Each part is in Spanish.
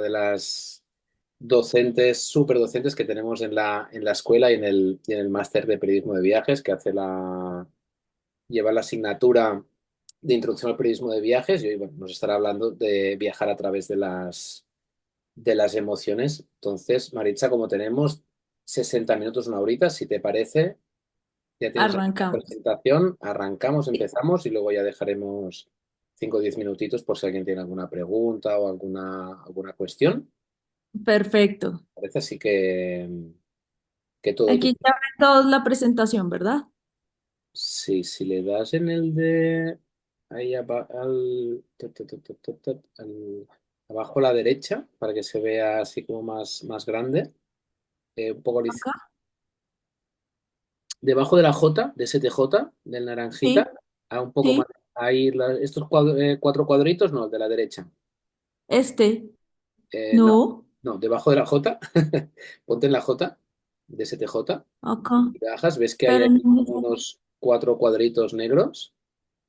de las docentes, súper docentes que tenemos en la escuela y en el máster de periodismo de viajes, que lleva la asignatura de introducción al periodismo de viajes y hoy bueno, nos estará hablando de viajar a través de las emociones. Entonces, Maritza, como tenemos 60 minutos, una horita, si te parece, ya tienes aquí la Arrancamos. presentación, arrancamos, Sí. empezamos y luego ya dejaremos 5 o 10 minutitos por si alguien tiene alguna pregunta o alguna cuestión. Perfecto. Parece así que todo tú. Aquí ya ven todos la presentación, ¿verdad? Sí, si le das en el de ahí abajo a la derecha, para que se vea así como más grande, un poco Acá. debajo de la J, de STJ, del Sí, naranjita, a un poco más, sí. ahí estos cuatro cuadritos, no, el de la derecha. Este. No, No. no, debajo de la J, ponte en la J de STJ Acá. y bajas, ves que hay Pero ahí como unos cuatro cuadritos negros.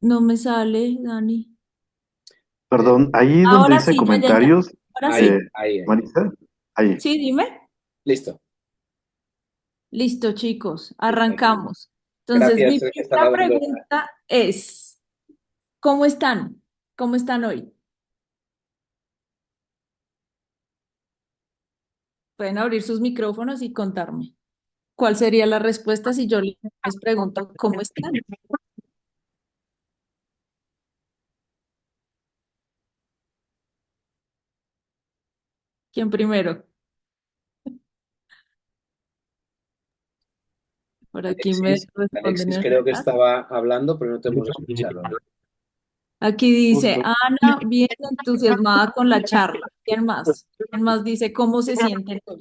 no me sale, Dani. Eh, Perdón, ahí donde Ahora dice sí, ya. comentarios, Ahora ahí, eh, sí. ahí, ahí. Marisa, ahí. Sí, dime. Listo. Listo, chicos. Perfecto. Arrancamos. Entonces, Gracias, mi que están primera hablando. pregunta es, ¿cómo están? ¿Cómo están hoy? Pueden abrir sus micrófonos y contarme. ¿Cuál sería la respuesta si yo les pregunto cómo están? ¿Quién primero? Por aquí me Alexis, responden Alexis en el creo que chat. estaba hablando, pero no te hemos escuchado. Aquí dice, Ana, bien entusiasmada con la charla. ¿Quién más? ¿Quién más dice cómo se sienten hoy?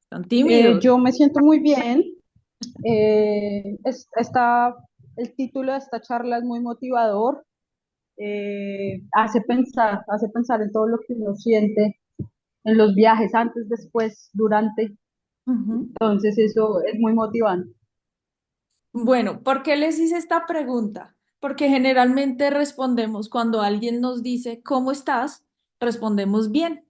¿Están tímidos? Yo me siento muy bien. El título de esta charla es muy motivador. Hace pensar en todo lo que uno siente en los viajes, antes, después, durante. Ujú. Entonces eso es muy motivante. Bueno, ¿por qué les hice esta pregunta? Porque generalmente respondemos cuando alguien nos dice, ¿cómo estás? Respondemos bien,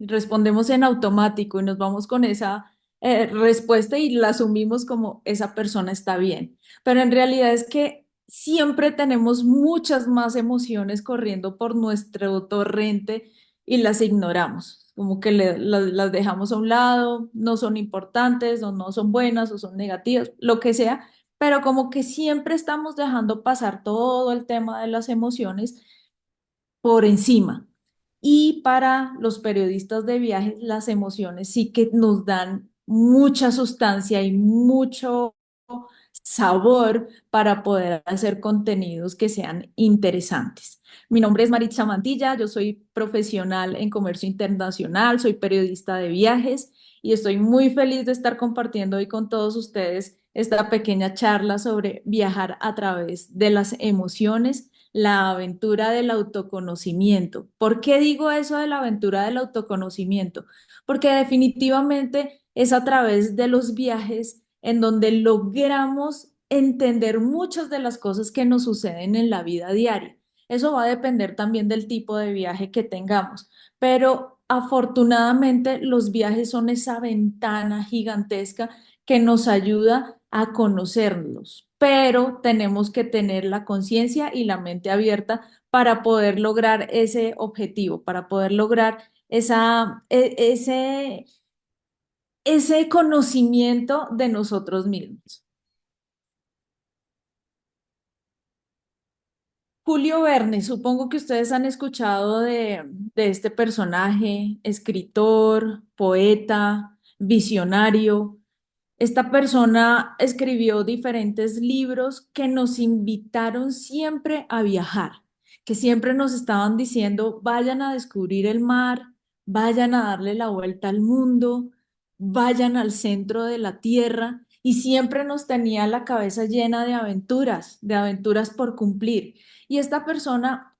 respondemos en automático y nos vamos con esa respuesta y la asumimos como esa persona está bien. Pero en realidad es que siempre tenemos muchas más emociones corriendo por nuestro torrente y las ignoramos, como que las dejamos a un lado, no son importantes o no son buenas o son negativas, lo que sea, pero como que siempre estamos dejando pasar todo el tema de las emociones por encima. Y para los periodistas de viajes, las emociones sí que nos dan mucha sustancia y mucho sabor para poder hacer contenidos que sean interesantes. Mi nombre es Maritza Mantilla, yo soy profesional en comercio internacional, soy periodista de viajes y estoy muy feliz de estar compartiendo hoy con todos ustedes esta pequeña charla sobre viajar a través de las emociones, la aventura del autoconocimiento. ¿Por qué digo eso de la aventura del autoconocimiento? Porque definitivamente es a través de los viajes en donde logramos entender muchas de las cosas que nos suceden en la vida diaria. Eso va a depender también del tipo de viaje que tengamos, pero afortunadamente los viajes son esa ventana gigantesca que nos ayuda a conocernos, pero tenemos que tener la conciencia y la mente abierta para poder lograr ese objetivo, para poder lograr ese conocimiento de nosotros mismos. Julio Verne, supongo que ustedes han escuchado de este personaje, escritor, poeta, visionario. Esta persona escribió diferentes libros que nos invitaron siempre a viajar, que siempre nos estaban diciendo, vayan a descubrir el mar, vayan a darle la vuelta al mundo, vayan al centro de la tierra, y siempre nos tenía la cabeza llena de aventuras por cumplir. Y esta persona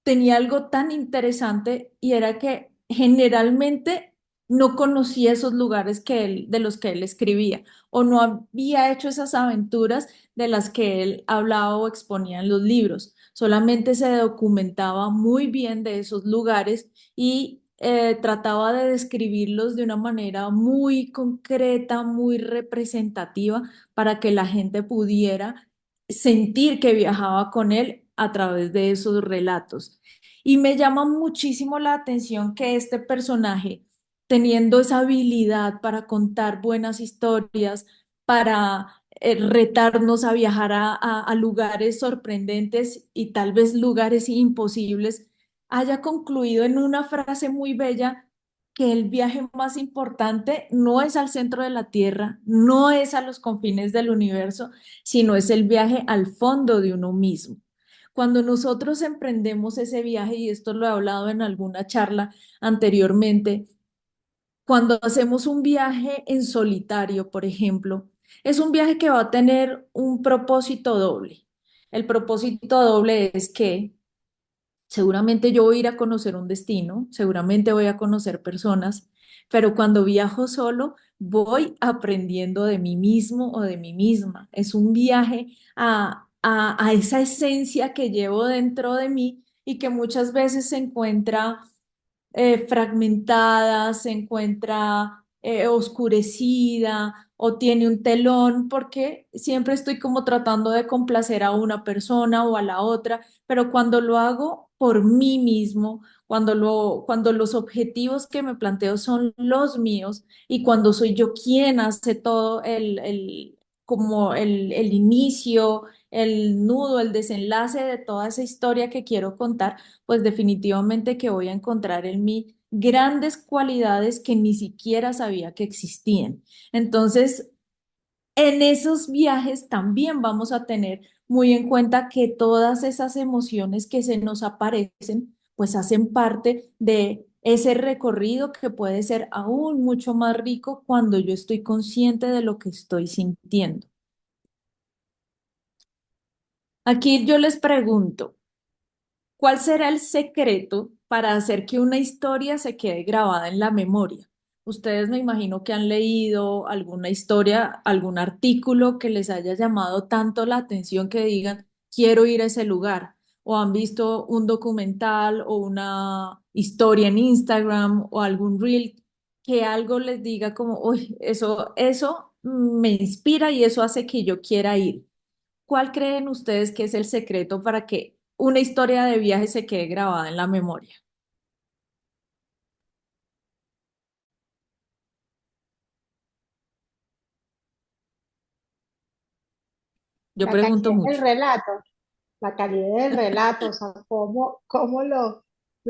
tenía algo tan interesante y era que generalmente no conocía esos lugares de los que él escribía, o no había hecho esas aventuras de las que él hablaba o exponía en los libros. Solamente se documentaba muy bien de esos lugares y trataba de describirlos de una manera muy concreta, muy representativa, para que la gente pudiera sentir que viajaba con él a través de esos relatos. Y me llama muchísimo la atención que este personaje, teniendo esa habilidad para contar buenas historias, para retarnos a viajar a lugares sorprendentes y tal vez lugares imposibles, haya concluido en una frase muy bella, que el viaje más importante no es al centro de la Tierra, no es a los confines del universo, sino es el viaje al fondo de uno mismo. Cuando nosotros emprendemos ese viaje, y esto lo he hablado en alguna charla anteriormente, cuando hacemos un viaje en solitario, por ejemplo, es un viaje que va a tener un propósito doble. El propósito doble es que seguramente yo voy a ir a conocer un destino, seguramente voy a conocer personas, pero cuando viajo solo, voy aprendiendo de mí mismo o de mí misma. Es un viaje a esa esencia que llevo dentro de mí y que muchas veces se encuentra fragmentada, se encuentra oscurecida o tiene un telón, porque siempre estoy como tratando de complacer a una persona o a la otra, pero cuando lo hago por mí mismo, cuando los objetivos que me planteo son los míos y cuando soy yo quien hace todo como el inicio, el nudo, el desenlace de toda esa historia que quiero contar, pues definitivamente que voy a encontrar en mí grandes cualidades que ni siquiera sabía que existían. Entonces, en esos viajes también vamos a tener muy en cuenta que todas esas emociones que se nos aparecen, pues hacen parte de ese recorrido que puede ser aún mucho más rico cuando yo estoy consciente de lo que estoy sintiendo. Aquí yo les pregunto, ¿cuál será el secreto para hacer que una historia se quede grabada en la memoria? Ustedes me imagino que han leído alguna historia, algún artículo que les haya llamado tanto la atención que digan, quiero ir a ese lugar. O han visto un documental o una historia en Instagram o algún reel que algo les diga como, uy, eso me inspira y eso hace que yo quiera ir. ¿Cuál creen ustedes que es el secreto para que una historia de viaje se quede grabada en la memoria? Yo La pregunto calidad del mucho. relato, la calidad del relato, o sea, cómo lo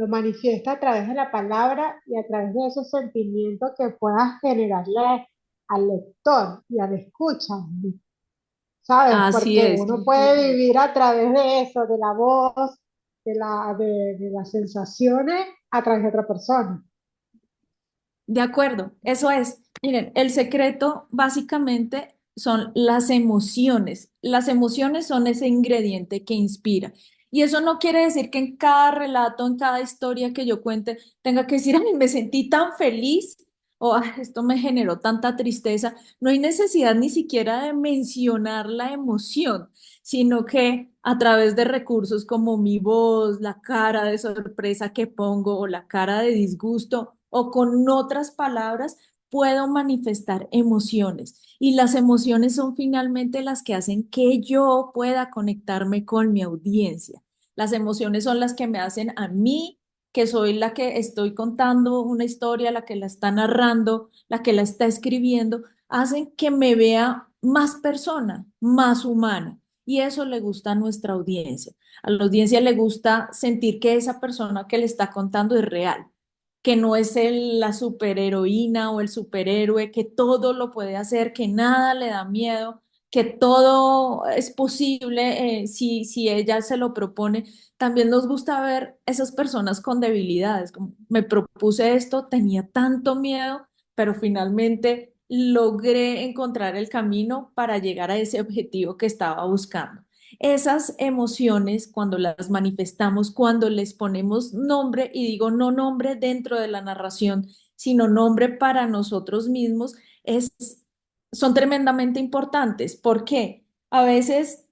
manifiesta a través de la palabra y a través de esos sentimientos que puedas generarle al lector y al escucha, ¿sabes? Así Porque es. uno puede vivir a través de eso, de la voz, de las sensaciones, a través de otra persona. De acuerdo, eso es. Miren, el secreto básicamente son las emociones. Las emociones son ese ingrediente que inspira. Y eso no quiere decir que en cada relato, en cada historia que yo cuente, tenga que decir, ay, me sentí tan feliz o "Ah, esto me generó tanta tristeza". No hay necesidad ni siquiera de mencionar la emoción, sino que a través de recursos como mi voz, la cara de sorpresa que pongo o la cara de disgusto o con otras palabras, puedo manifestar emociones. Y las emociones son finalmente las que hacen que yo pueda conectarme con mi audiencia. Las emociones son las que me hacen a mí, que soy la que estoy contando una historia, la que la está narrando, la que la está escribiendo, hacen que me vea más persona, más humana. Y eso le gusta a nuestra audiencia. A la audiencia le gusta sentir que esa persona que le está contando es real, que no es la superheroína o el superhéroe, que todo lo puede hacer, que nada le da miedo, que todo es posible si ella se lo propone. También nos gusta ver esas personas con debilidades, como me propuse esto, tenía tanto miedo, pero finalmente logré encontrar el camino para llegar a ese objetivo que estaba buscando. Esas emociones, cuando las manifestamos, cuando les ponemos nombre, y digo no nombre dentro de la narración, sino nombre para nosotros mismos, son tremendamente importantes. ¿Por qué? A veces,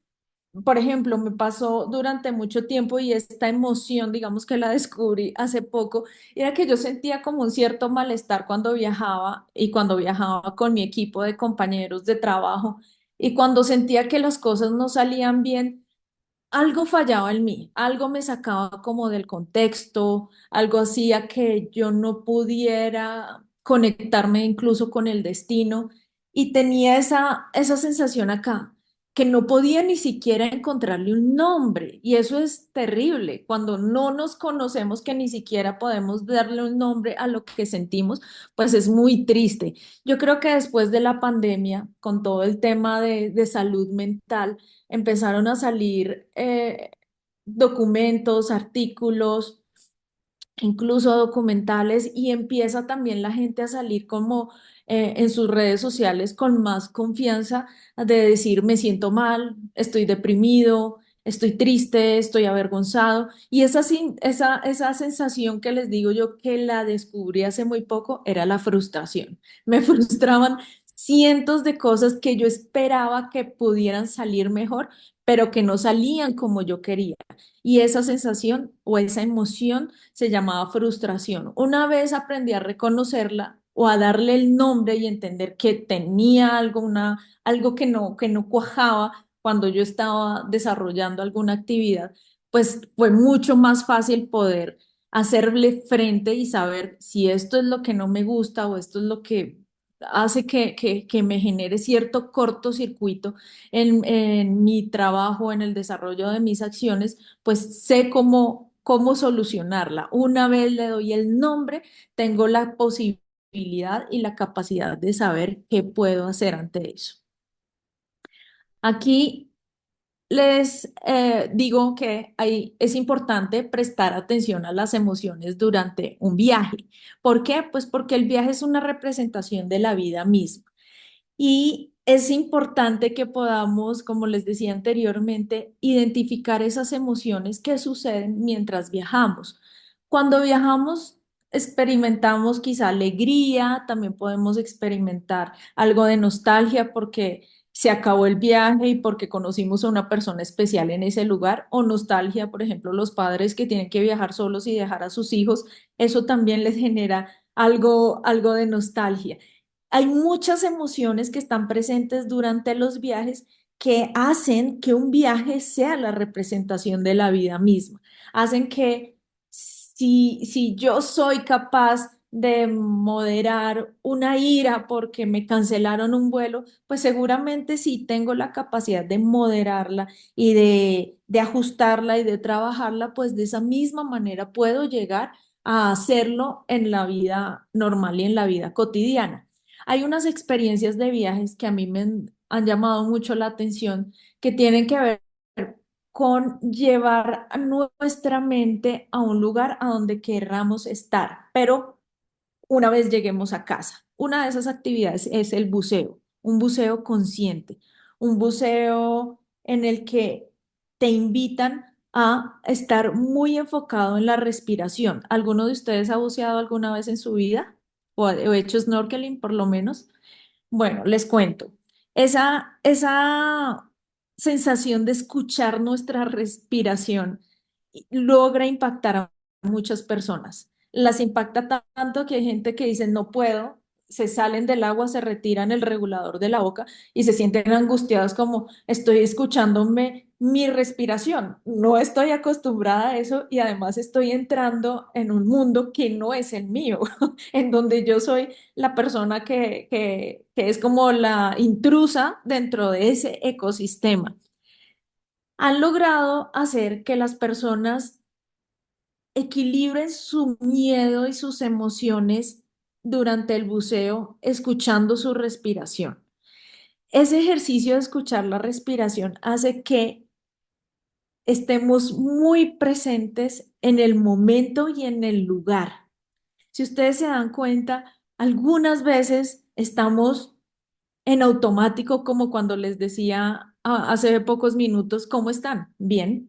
por ejemplo, me pasó durante mucho tiempo y esta emoción, digamos que la descubrí hace poco, era que yo sentía como un cierto malestar cuando viajaba y cuando viajaba con mi equipo de compañeros de trabajo y cuando sentía que las cosas no salían bien, algo fallaba en mí, algo me sacaba como del contexto, algo hacía que yo no pudiera conectarme incluso con el destino y tenía esa sensación acá, que no podía ni siquiera encontrarle un nombre y eso es terrible, cuando no nos conocemos, que ni siquiera podemos darle un nombre a lo que sentimos, pues es muy triste. Yo creo que después de la pandemia, con todo el tema de salud mental, empezaron a salir documentos, artículos, incluso documentales, y empieza también la gente a salir como en sus redes sociales con más confianza de decir me siento mal, estoy deprimido, estoy triste, estoy avergonzado. Y esa sensación que les digo yo que la descubrí hace muy poco era la frustración. Me frustraban cientos de cosas que yo esperaba que pudieran salir mejor, pero que no salían como yo quería. Y esa sensación o esa emoción se llamaba frustración. Una vez aprendí a reconocerla o a darle el nombre y entender que tenía algo, algo que no cuajaba cuando yo estaba desarrollando alguna actividad, pues fue mucho más fácil poder hacerle frente y saber si esto es lo que no me gusta o esto es lo que hace que me genere cierto cortocircuito en mi trabajo, en el desarrollo de mis acciones, pues sé cómo solucionarla. Una vez le doy el nombre, tengo la posibilidad y la capacidad de saber qué puedo hacer ante eso. Aquí les digo que es importante prestar atención a las emociones durante un viaje. ¿Por qué? Pues porque el viaje es una representación de la vida misma. Y es importante que podamos, como les decía anteriormente, identificar esas emociones que suceden mientras viajamos. Cuando viajamos, experimentamos quizá alegría, también podemos experimentar algo de nostalgia porque se acabó el viaje y porque conocimos a una persona especial en ese lugar, o nostalgia, por ejemplo, los padres que tienen que viajar solos y dejar a sus hijos, eso también les genera algo de nostalgia. Hay muchas emociones que están presentes durante los viajes que hacen que un viaje sea la representación de la vida misma. Hacen que si yo soy capaz de moderar una ira porque me cancelaron un vuelo, pues seguramente si tengo la capacidad de moderarla y de ajustarla y de trabajarla, pues de esa misma manera puedo llegar a hacerlo en la vida normal y en la vida cotidiana. Hay unas experiencias de viajes que a mí han llamado mucho la atención, que tienen que ver con llevar a nuestra mente a un lugar a donde querramos estar, pero una vez lleguemos a casa. Una de esas actividades es el buceo, un buceo consciente, un buceo en el que te invitan a estar muy enfocado en la respiración. ¿Alguno de ustedes ha buceado alguna vez en su vida o hecho snorkeling por lo menos? Bueno, les cuento. Esa sensación de escuchar nuestra respiración logra impactar a muchas personas. Las impacta tanto que hay gente que dice, no puedo, se salen del agua, se retiran el regulador de la boca y se sienten angustiados como estoy escuchándome mi respiración. No estoy acostumbrada a eso y además estoy entrando en un mundo que no es el mío, en donde yo soy la persona que es como la intrusa dentro de ese ecosistema. Han logrado hacer que las personas equilibren su miedo y sus emociones durante el buceo, escuchando su respiración. Ese ejercicio de escuchar la respiración hace que estemos muy presentes en el momento y en el lugar. Si ustedes se dan cuenta, algunas veces estamos en automático, como cuando les decía hace pocos minutos, ¿cómo están? Bien.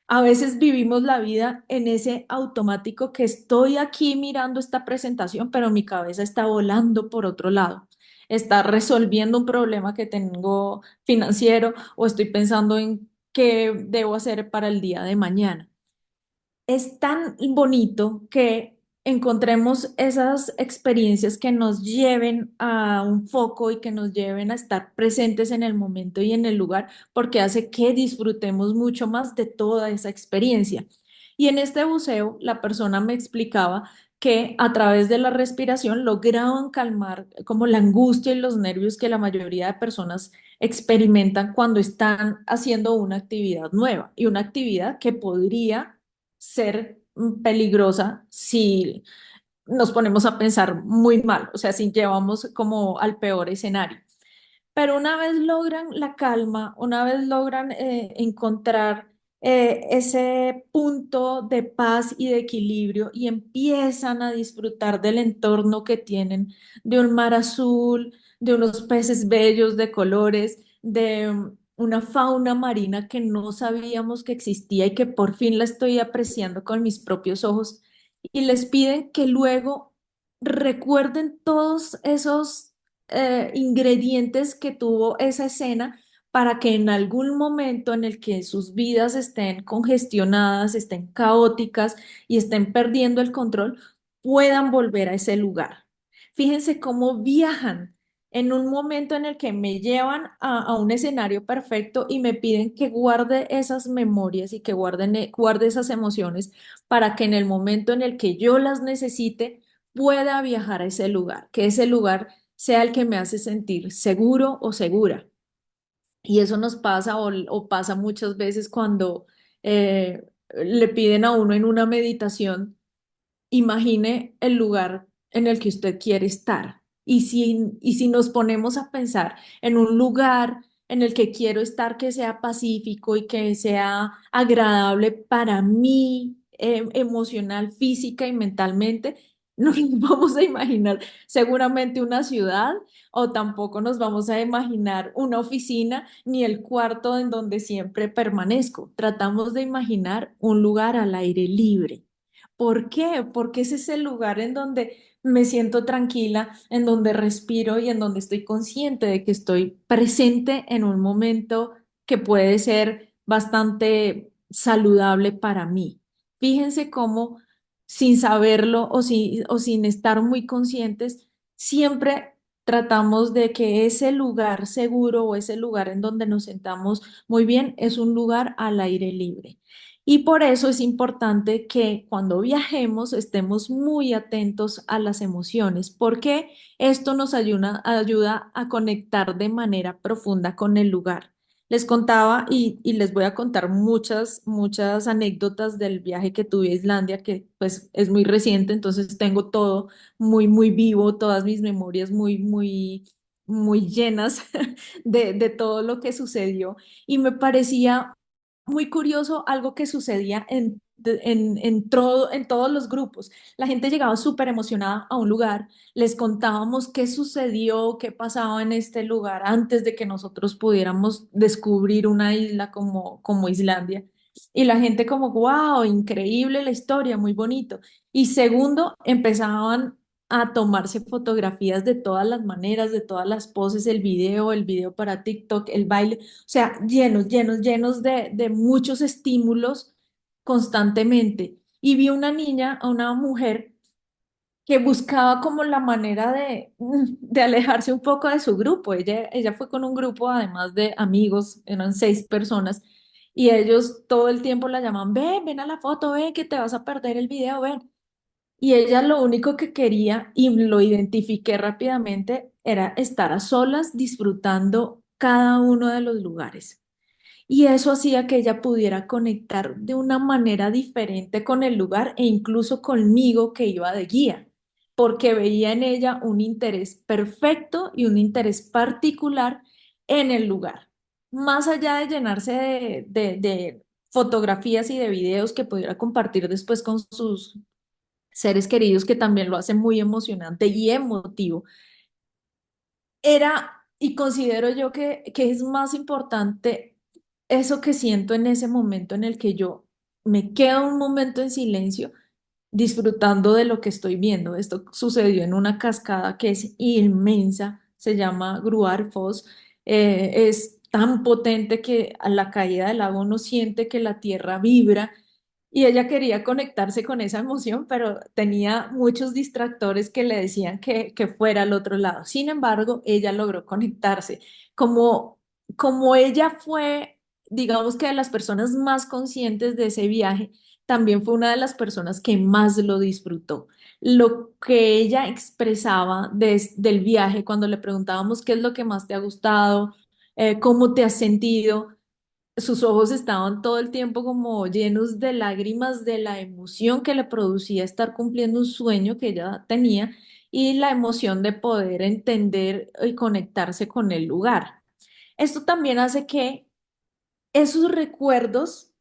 A veces vivimos la vida en ese automático que estoy aquí mirando esta presentación, pero mi cabeza está volando por otro lado. Está resolviendo un problema que tengo financiero o estoy pensando en qué debo hacer para el día de mañana. Es tan bonito que encontremos esas experiencias que nos lleven a un foco y que nos lleven a estar presentes en el momento y en el lugar, porque hace que disfrutemos mucho más de toda esa experiencia. Y en este buceo, la persona me explicaba que a través de la respiración lograban calmar como la angustia y los nervios que la mayoría de personas experimentan cuando están haciendo una actividad nueva y una actividad que podría ser peligrosa si nos ponemos a pensar muy mal, o sea, si llevamos como al peor escenario. Pero una vez logran la calma, una vez logran encontrar ese punto de paz y de equilibrio y empiezan a disfrutar del entorno que tienen, de un mar azul, de unos peces bellos de colores, de una fauna marina que no sabíamos que existía y que por fin la estoy apreciando con mis propios ojos, y les piden que luego recuerden todos esos ingredientes que tuvo esa escena para que en algún momento en el que sus vidas estén congestionadas, estén caóticas y estén perdiendo el control, puedan volver a ese lugar. Fíjense cómo viajan en un momento en el que me llevan a un escenario perfecto y me piden que guarde esas memorias y que guarde esas emociones para que en el momento en el que yo las necesite pueda viajar a ese lugar, que ese lugar sea el que me hace sentir seguro o segura. Y eso nos pasa o pasa muchas veces cuando le piden a uno en una meditación: imagine el lugar en el que usted quiere estar. Y si nos ponemos a pensar en un lugar en el que quiero estar, que sea pacífico y que sea agradable para mí, emocional, física y mentalmente, no nos vamos a imaginar seguramente una ciudad, o tampoco nos vamos a imaginar una oficina ni el cuarto en donde siempre permanezco. Tratamos de imaginar un lugar al aire libre. ¿Por qué? Porque ese es el lugar en donde me siento tranquila, en donde respiro y en donde estoy consciente de que estoy presente en un momento que puede ser bastante saludable para mí. Fíjense cómo, sin saberlo o sin estar muy conscientes, siempre tratamos de que ese lugar seguro o ese lugar en donde nos sentamos muy bien es un lugar al aire libre. Y por eso es importante que cuando viajemos estemos muy atentos a las emociones, porque esto nos ayuda a conectar de manera profunda con el lugar. Les contaba y les voy a contar muchas anécdotas del viaje que tuve a Islandia, que pues es muy reciente, entonces tengo todo muy vivo, todas mis memorias muy llenas de todo lo que sucedió. Y me parecía muy curioso algo que sucedía en todos los grupos. La gente llegaba súper emocionada a un lugar, les contábamos qué sucedió, qué pasaba en este lugar antes de que nosotros pudiéramos descubrir una isla como Islandia. Y la gente como, wow, increíble la historia, muy bonito. Y segundo, empezaban a tomarse fotografías de todas las maneras, de todas las poses, el video para TikTok, el baile, o sea, llenos de muchos estímulos constantemente. Y vi una niña, a una mujer que buscaba como la manera de alejarse un poco de su grupo. Ella fue con un grupo, además de amigos, eran 6 personas, y ellos todo el tiempo la llaman, ven a la foto, ven que te vas a perder el video, ven. Y ella lo único que quería, y lo identifiqué rápidamente, era estar a solas disfrutando cada uno de los lugares. Y eso hacía que ella pudiera conectar de una manera diferente con el lugar e incluso conmigo, que iba de guía, porque veía en ella un interés perfecto y un interés particular en el lugar. Más allá de llenarse de fotografías y de videos que pudiera compartir después con sus seres queridos, que también lo hace muy emocionante y emotivo, era, y considero yo que es más importante eso que siento en ese momento en el que yo me quedo un momento en silencio disfrutando de lo que estoy viendo. Esto sucedió en una cascada que es inmensa, se llama Gruar Foss. Es tan potente que a la caída del lago uno siente que la tierra vibra y ella quería conectarse con esa emoción, pero tenía muchos distractores que le decían que fuera al otro lado. Sin embargo, ella logró conectarse. Como, como ella fue, digamos que de las personas más conscientes de ese viaje, también fue una de las personas que más lo disfrutó. Lo que ella expresaba del viaje, cuando le preguntábamos qué es lo que más te ha gustado, cómo te has sentido, sus ojos estaban todo el tiempo como llenos de lágrimas de la emoción que le producía estar cumpliendo un sueño que ella tenía y la emoción de poder entender y conectarse con el lugar. Esto también hace que esos recuerdos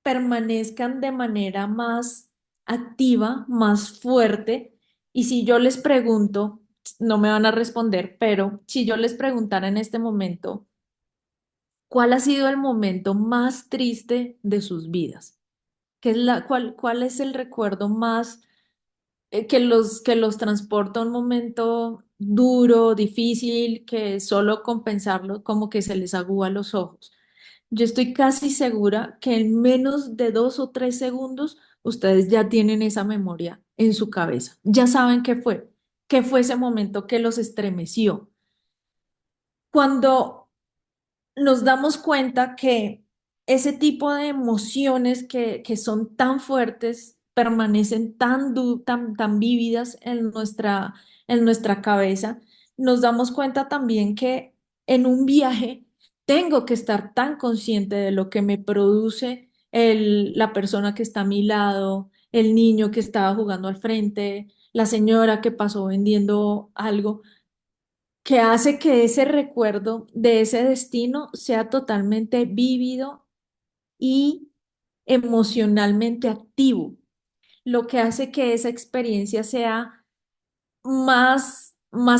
permanezcan de manera más activa, más fuerte. Y si yo les pregunto, no me van a responder, pero si yo les preguntara en este momento, ¿cuál ha sido el momento más triste de sus vidas? ¿Cuál es el recuerdo más que los transporta a un momento duro, difícil, que solo con pensarlo como que se les agúa los ojos? Yo estoy casi segura que en menos de 2 o 3 segundos ustedes ya tienen esa memoria en su cabeza. Ya saben qué fue ese momento que los estremeció. Cuando nos damos cuenta que ese tipo de emociones que son tan fuertes permanecen tan vívidas en nuestra cabeza. Nos damos cuenta también que en un viaje tengo que estar tan consciente de lo que me produce la persona que está a mi lado, el niño que estaba jugando al frente, la señora que pasó vendiendo algo que hace que ese recuerdo de ese destino sea totalmente vívido y emocionalmente activo, lo que hace que esa experiencia sea más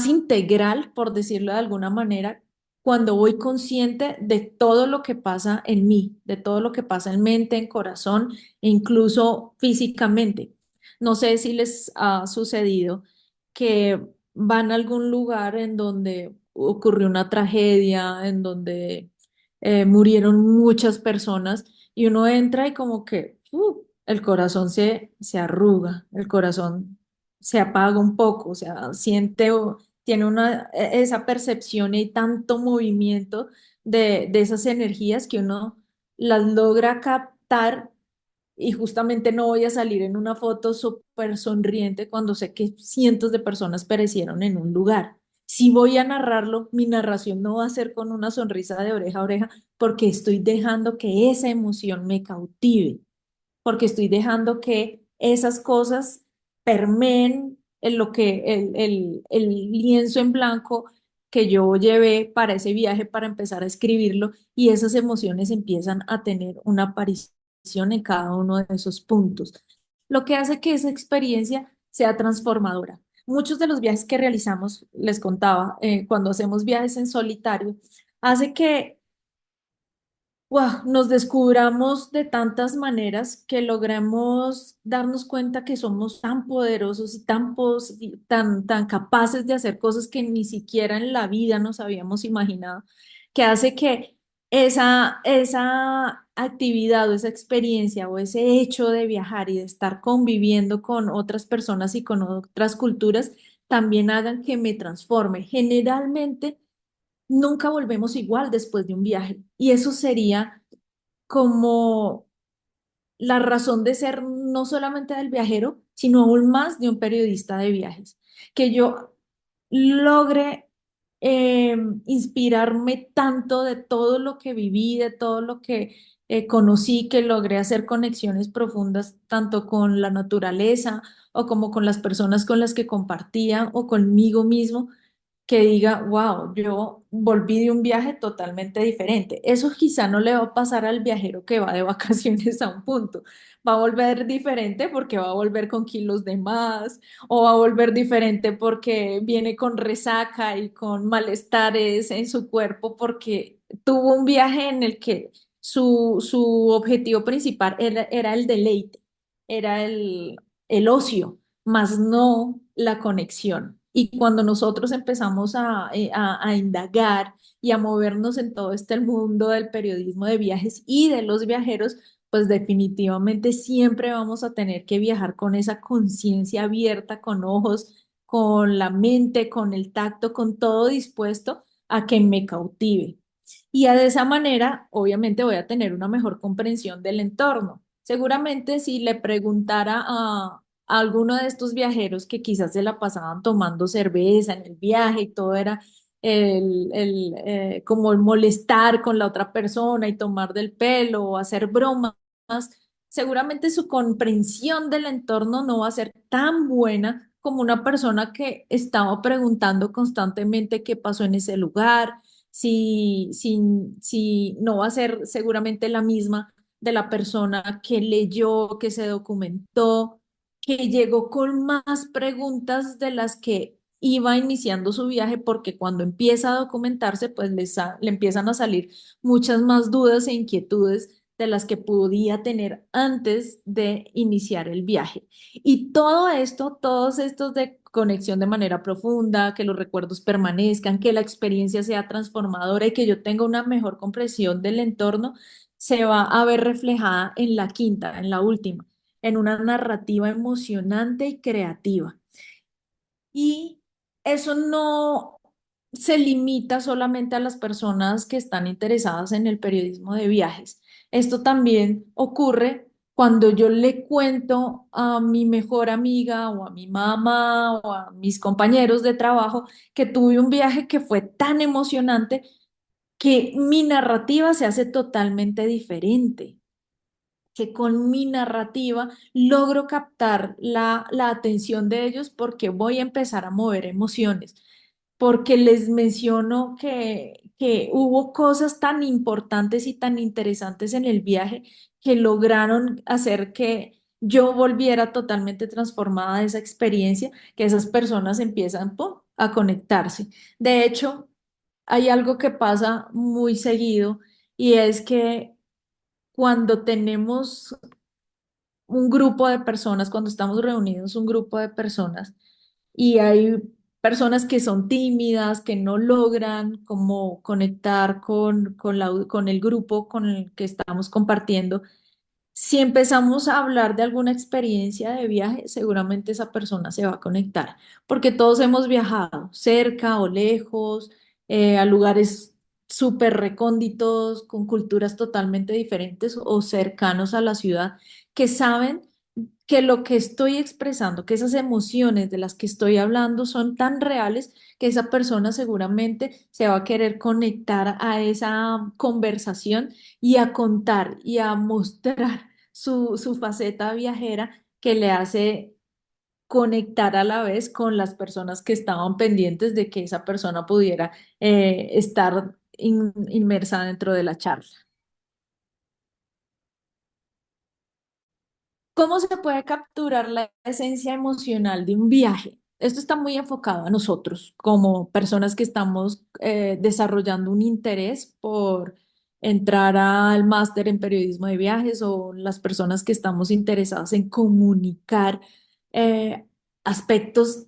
integral, por decirlo de alguna manera, cuando voy consciente de todo lo que pasa en mí, de todo lo que pasa en mente, en corazón e incluso físicamente. No sé si les ha sucedido que van a algún lugar en donde ocurrió una tragedia, en donde murieron muchas personas y uno entra y como que el corazón se arruga, el corazón se apaga un poco, o sea, tiene esa percepción y tanto movimiento de esas energías que uno las logra captar y justamente no voy a salir en una foto súper sonriente cuando sé que cientos de personas perecieron en un lugar. Si voy a narrarlo, mi narración no va a ser con una sonrisa de oreja a oreja porque estoy dejando que esa emoción me cautive porque estoy dejando que esas cosas permeen en lo que el lienzo en blanco que yo llevé para ese viaje para empezar a escribirlo y esas emociones empiezan a tener una aparición en cada uno de esos puntos, lo que hace que esa experiencia sea transformadora. Muchos de los viajes que realizamos, les contaba, cuando hacemos viajes en solitario, hace que nos descubramos de tantas maneras que logramos darnos cuenta que somos tan poderosos y tan capaces de hacer cosas que ni siquiera en la vida nos habíamos imaginado, que hace que esa actividad o esa experiencia o ese hecho de viajar y de estar conviviendo con otras personas y con otras culturas también hagan que me transforme. Generalmente nunca volvemos igual después de un viaje. Y eso sería como la razón de ser no solamente del viajero, sino aún más de un periodista de viajes. Que yo logre inspirarme tanto de todo lo que viví, de todo lo que conocí, que logré hacer conexiones profundas tanto con la naturaleza o como con las personas con las que compartía o conmigo mismo que diga, wow, yo volví de un viaje totalmente diferente. Eso quizá no le va a pasar al viajero que va de vacaciones a un punto. Va a volver diferente porque va a volver con kilos de más o va a volver diferente porque viene con resaca y con malestares en su cuerpo porque tuvo un viaje en el que su objetivo principal era el deleite, era el ocio, más no la conexión. Y cuando nosotros empezamos a indagar y a movernos en todo este mundo del periodismo de viajes y de los viajeros, pues definitivamente siempre vamos a tener que viajar con esa conciencia abierta, con ojos, con la mente, con el tacto, con todo dispuesto a que me cautive. Y de esa manera, obviamente, voy a tener una mejor comprensión del entorno. Seguramente si le preguntara a alguno de estos viajeros que quizás se la pasaban tomando cerveza en el viaje y todo era como el molestar con la otra persona y tomar del pelo o hacer bromas, seguramente su comprensión del entorno no va a ser tan buena como una persona que estaba preguntando constantemente qué pasó en ese lugar, si no va a ser seguramente la misma de la persona que leyó, que se documentó, que llegó con más preguntas de las que iba iniciando su viaje, porque cuando empieza a documentarse, pues le empiezan a salir muchas más dudas e inquietudes de las que podía tener antes de iniciar el viaje. Y todo esto, todos estos de conexión de manera profunda, que los recuerdos permanezcan, que la experiencia sea transformadora y que yo tenga una mejor comprensión del entorno, se va a ver reflejada en la quinta, en la última, en una narrativa emocionante y creativa. Y eso no se limita solamente a las personas que están interesadas en el periodismo de viajes. Esto también ocurre cuando yo le cuento a mi mejor amiga o a mi mamá o a mis compañeros de trabajo que tuve un viaje que fue tan emocionante que mi narrativa se hace totalmente diferente, que con mi narrativa logro captar la atención de ellos porque voy a empezar a mover emociones, porque les menciono que hubo cosas tan importantes y tan interesantes en el viaje que lograron hacer que yo volviera totalmente transformada de esa experiencia, que esas personas empiezan, ¡pum!, a conectarse. De hecho, hay algo que pasa muy seguido y es que cuando tenemos un grupo de personas, cuando estamos reunidos, un grupo de personas, y hay personas que son tímidas, que no logran como conectar con el grupo con el que estamos compartiendo. Si empezamos a hablar de alguna experiencia de viaje, seguramente esa persona se va a conectar, porque todos hemos viajado cerca o lejos, a lugares súper recónditos, con culturas totalmente diferentes o cercanos a la ciudad, que saben que lo que estoy expresando, que esas emociones de las que estoy hablando son tan reales que esa persona seguramente se va a querer conectar a esa conversación y a contar y a mostrar su faceta viajera que le hace conectar a la vez con las personas que estaban pendientes de que esa persona pudiera estar inmersa dentro de la charla. ¿Cómo se puede capturar la esencia emocional de un viaje? Esto está muy enfocado a nosotros como personas que estamos desarrollando un interés por entrar al máster en periodismo de viajes o las personas que estamos interesadas en comunicar aspectos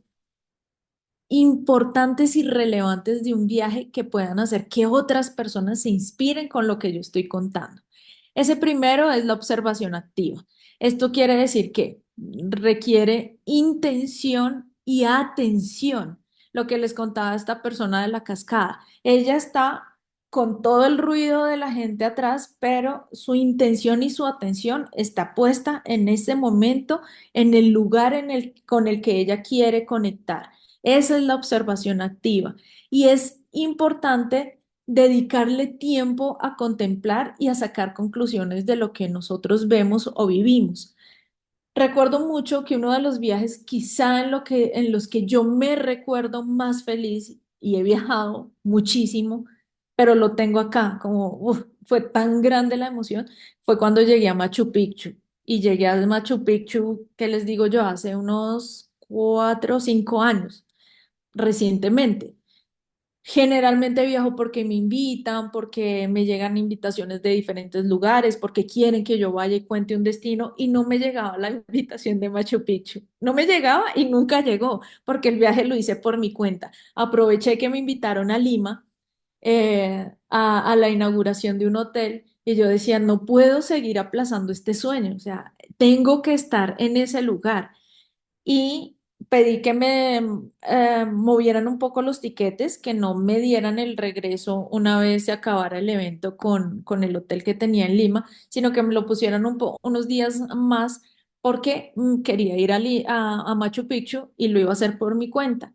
importantes y relevantes de un viaje que puedan hacer que otras personas se inspiren con lo que yo estoy contando. Ese primero es la observación activa. Esto quiere decir que requiere intención y atención. Lo que les contaba esta persona de la cascada. Ella está con todo el ruido de la gente atrás, pero su intención y su atención está puesta en ese momento, en el lugar con el que ella quiere conectar. Esa es la observación activa y es importante dedicarle tiempo a contemplar y a sacar conclusiones de lo que nosotros vemos o vivimos. Recuerdo mucho que uno de los viajes, quizá en los que yo me recuerdo más feliz y he viajado muchísimo, pero lo tengo acá, como fue tan grande la emoción, fue cuando llegué a Machu Picchu. Y llegué a Machu Picchu, ¿qué les digo yo? Hace unos 4 o 5 años, recientemente. Generalmente viajo porque me invitan, porque me llegan invitaciones de diferentes lugares, porque quieren que yo vaya y cuente un destino y no me llegaba la invitación de Machu Picchu. No me llegaba y nunca llegó porque el viaje lo hice por mi cuenta. Aproveché que me invitaron a Lima a la inauguración de un hotel y yo decía, no puedo seguir aplazando este sueño, o sea, tengo que estar en ese lugar y pedí que me movieran un poco los tiquetes, que no me dieran el regreso una vez se acabara el evento con el hotel que tenía en Lima, sino que me lo pusieran unos días más porque quería ir a Machu Picchu y lo iba a hacer por mi cuenta.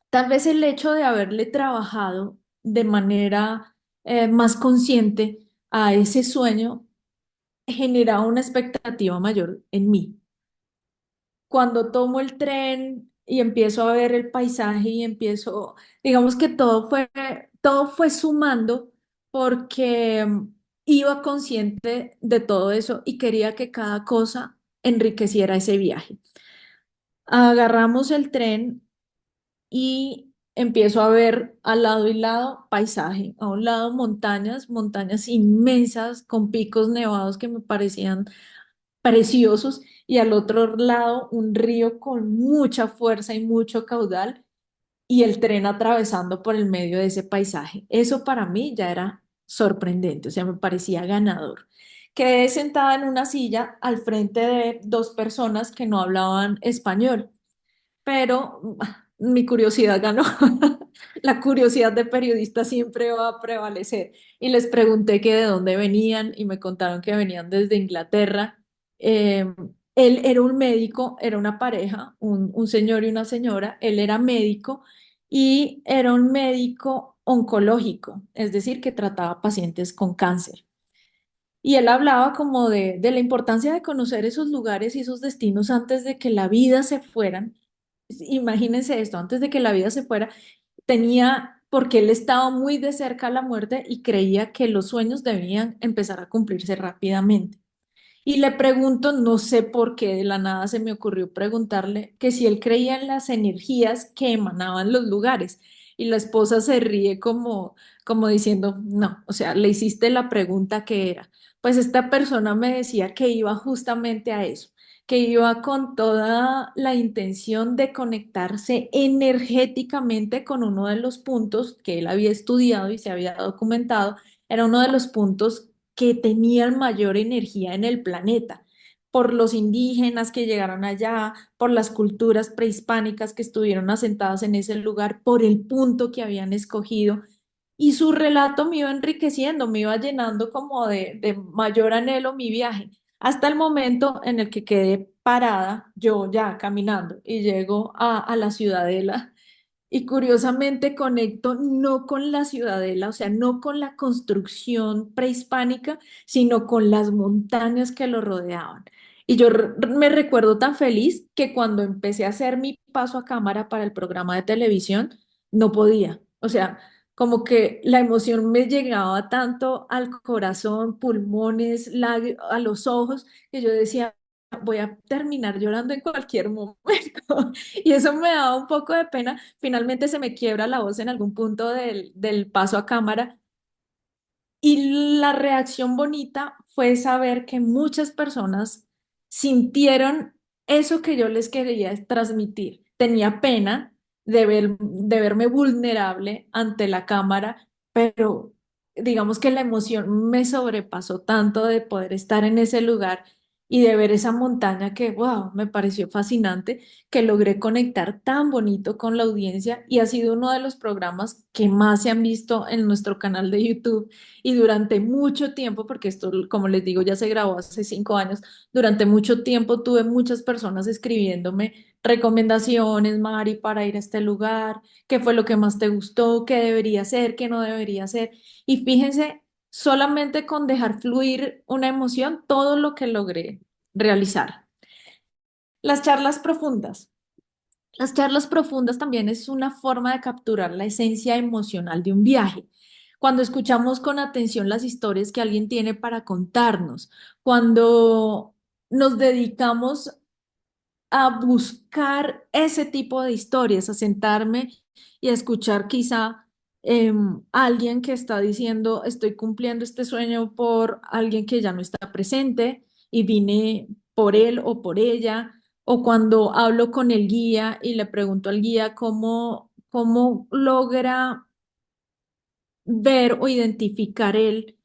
Tal vez el hecho de haberle trabajado de manera más consciente a ese sueño generaba una expectativa mayor en mí. Cuando tomo el tren y empiezo a ver el paisaje y empiezo, digamos que todo fue sumando porque iba consciente de todo eso y quería que cada cosa enriqueciera ese viaje. Agarramos el tren y empiezo a ver al lado y lado paisaje, a un lado montañas, montañas inmensas con picos nevados que me parecían preciosos y al otro lado un río con mucha fuerza y mucho caudal y el tren atravesando por el medio de ese paisaje. Eso para mí ya era sorprendente, o sea, me parecía ganador. Quedé sentada en una silla al frente de dos personas que no hablaban español, pero mi curiosidad ganó. La curiosidad de periodista siempre va a prevalecer. Y les pregunté que de dónde venían y me contaron que venían desde Inglaterra. Eh, Él era un médico, era una pareja, un señor y una señora. Él era médico y era un médico oncológico, es decir, que trataba pacientes con cáncer. Y él hablaba como de la importancia de conocer esos lugares y esos destinos antes de que la vida se fueran. Imagínense esto, antes de que la vida se fuera, porque él estaba muy de cerca a la muerte y creía que los sueños debían empezar a cumplirse rápidamente. Y le pregunto, no sé por qué de la nada se me ocurrió preguntarle que si él creía en las energías que emanaban los lugares. Y la esposa se ríe como diciendo, no, o sea, le hiciste la pregunta que era. Pues esta persona me decía que iba justamente a eso, que iba con toda la intención de conectarse energéticamente con uno de los puntos que él había estudiado y se había documentado. Era uno de los puntos que tenían mayor energía en el planeta, por los indígenas que llegaron allá, por las culturas prehispánicas que estuvieron asentadas en ese lugar, por el punto que habían escogido. Y su relato me iba enriqueciendo, me iba llenando como de mayor anhelo mi viaje, hasta el momento en el que quedé parada, yo ya caminando, y llego a la ciudadela y curiosamente conecto no con la ciudadela, o sea, no con la construcción prehispánica, sino con las montañas que lo rodeaban. Y yo me recuerdo tan feliz que cuando empecé a hacer mi paso a cámara para el programa de televisión, no podía. O sea, como que la emoción me llegaba tanto al corazón, pulmones, a los ojos, que yo decía, voy a terminar llorando en cualquier momento. Y eso me daba un poco de pena. Finalmente se me quiebra la voz en algún punto del paso a cámara y la reacción bonita fue saber que muchas personas sintieron eso que yo les quería transmitir. Tenía pena de verme vulnerable ante la cámara, pero digamos que la emoción me sobrepasó tanto de poder estar en ese lugar y de ver esa montaña que, wow, me pareció fascinante, que logré conectar tan bonito con la audiencia y ha sido uno de los programas que más se han visto en nuestro canal de YouTube y durante mucho tiempo, porque esto, como les digo, ya se grabó hace 5 años, durante mucho tiempo tuve muchas personas escribiéndome recomendaciones, Mari, para ir a este lugar, qué fue lo que más te gustó, qué debería hacer, qué no debería hacer. Y fíjense, solamente con dejar fluir una emoción, todo lo que logré realizar. Las charlas profundas. Las charlas profundas también es una forma de capturar la esencia emocional de un viaje. Cuando escuchamos con atención las historias que alguien tiene para contarnos, cuando nos dedicamos a buscar ese tipo de historias, a sentarme y a escuchar quizá alguien que está diciendo, estoy cumpliendo este sueño por alguien que ya no está presente y vine por él o por ella, o cuando hablo con el guía y le pregunto al guía cómo logra ver o identificar él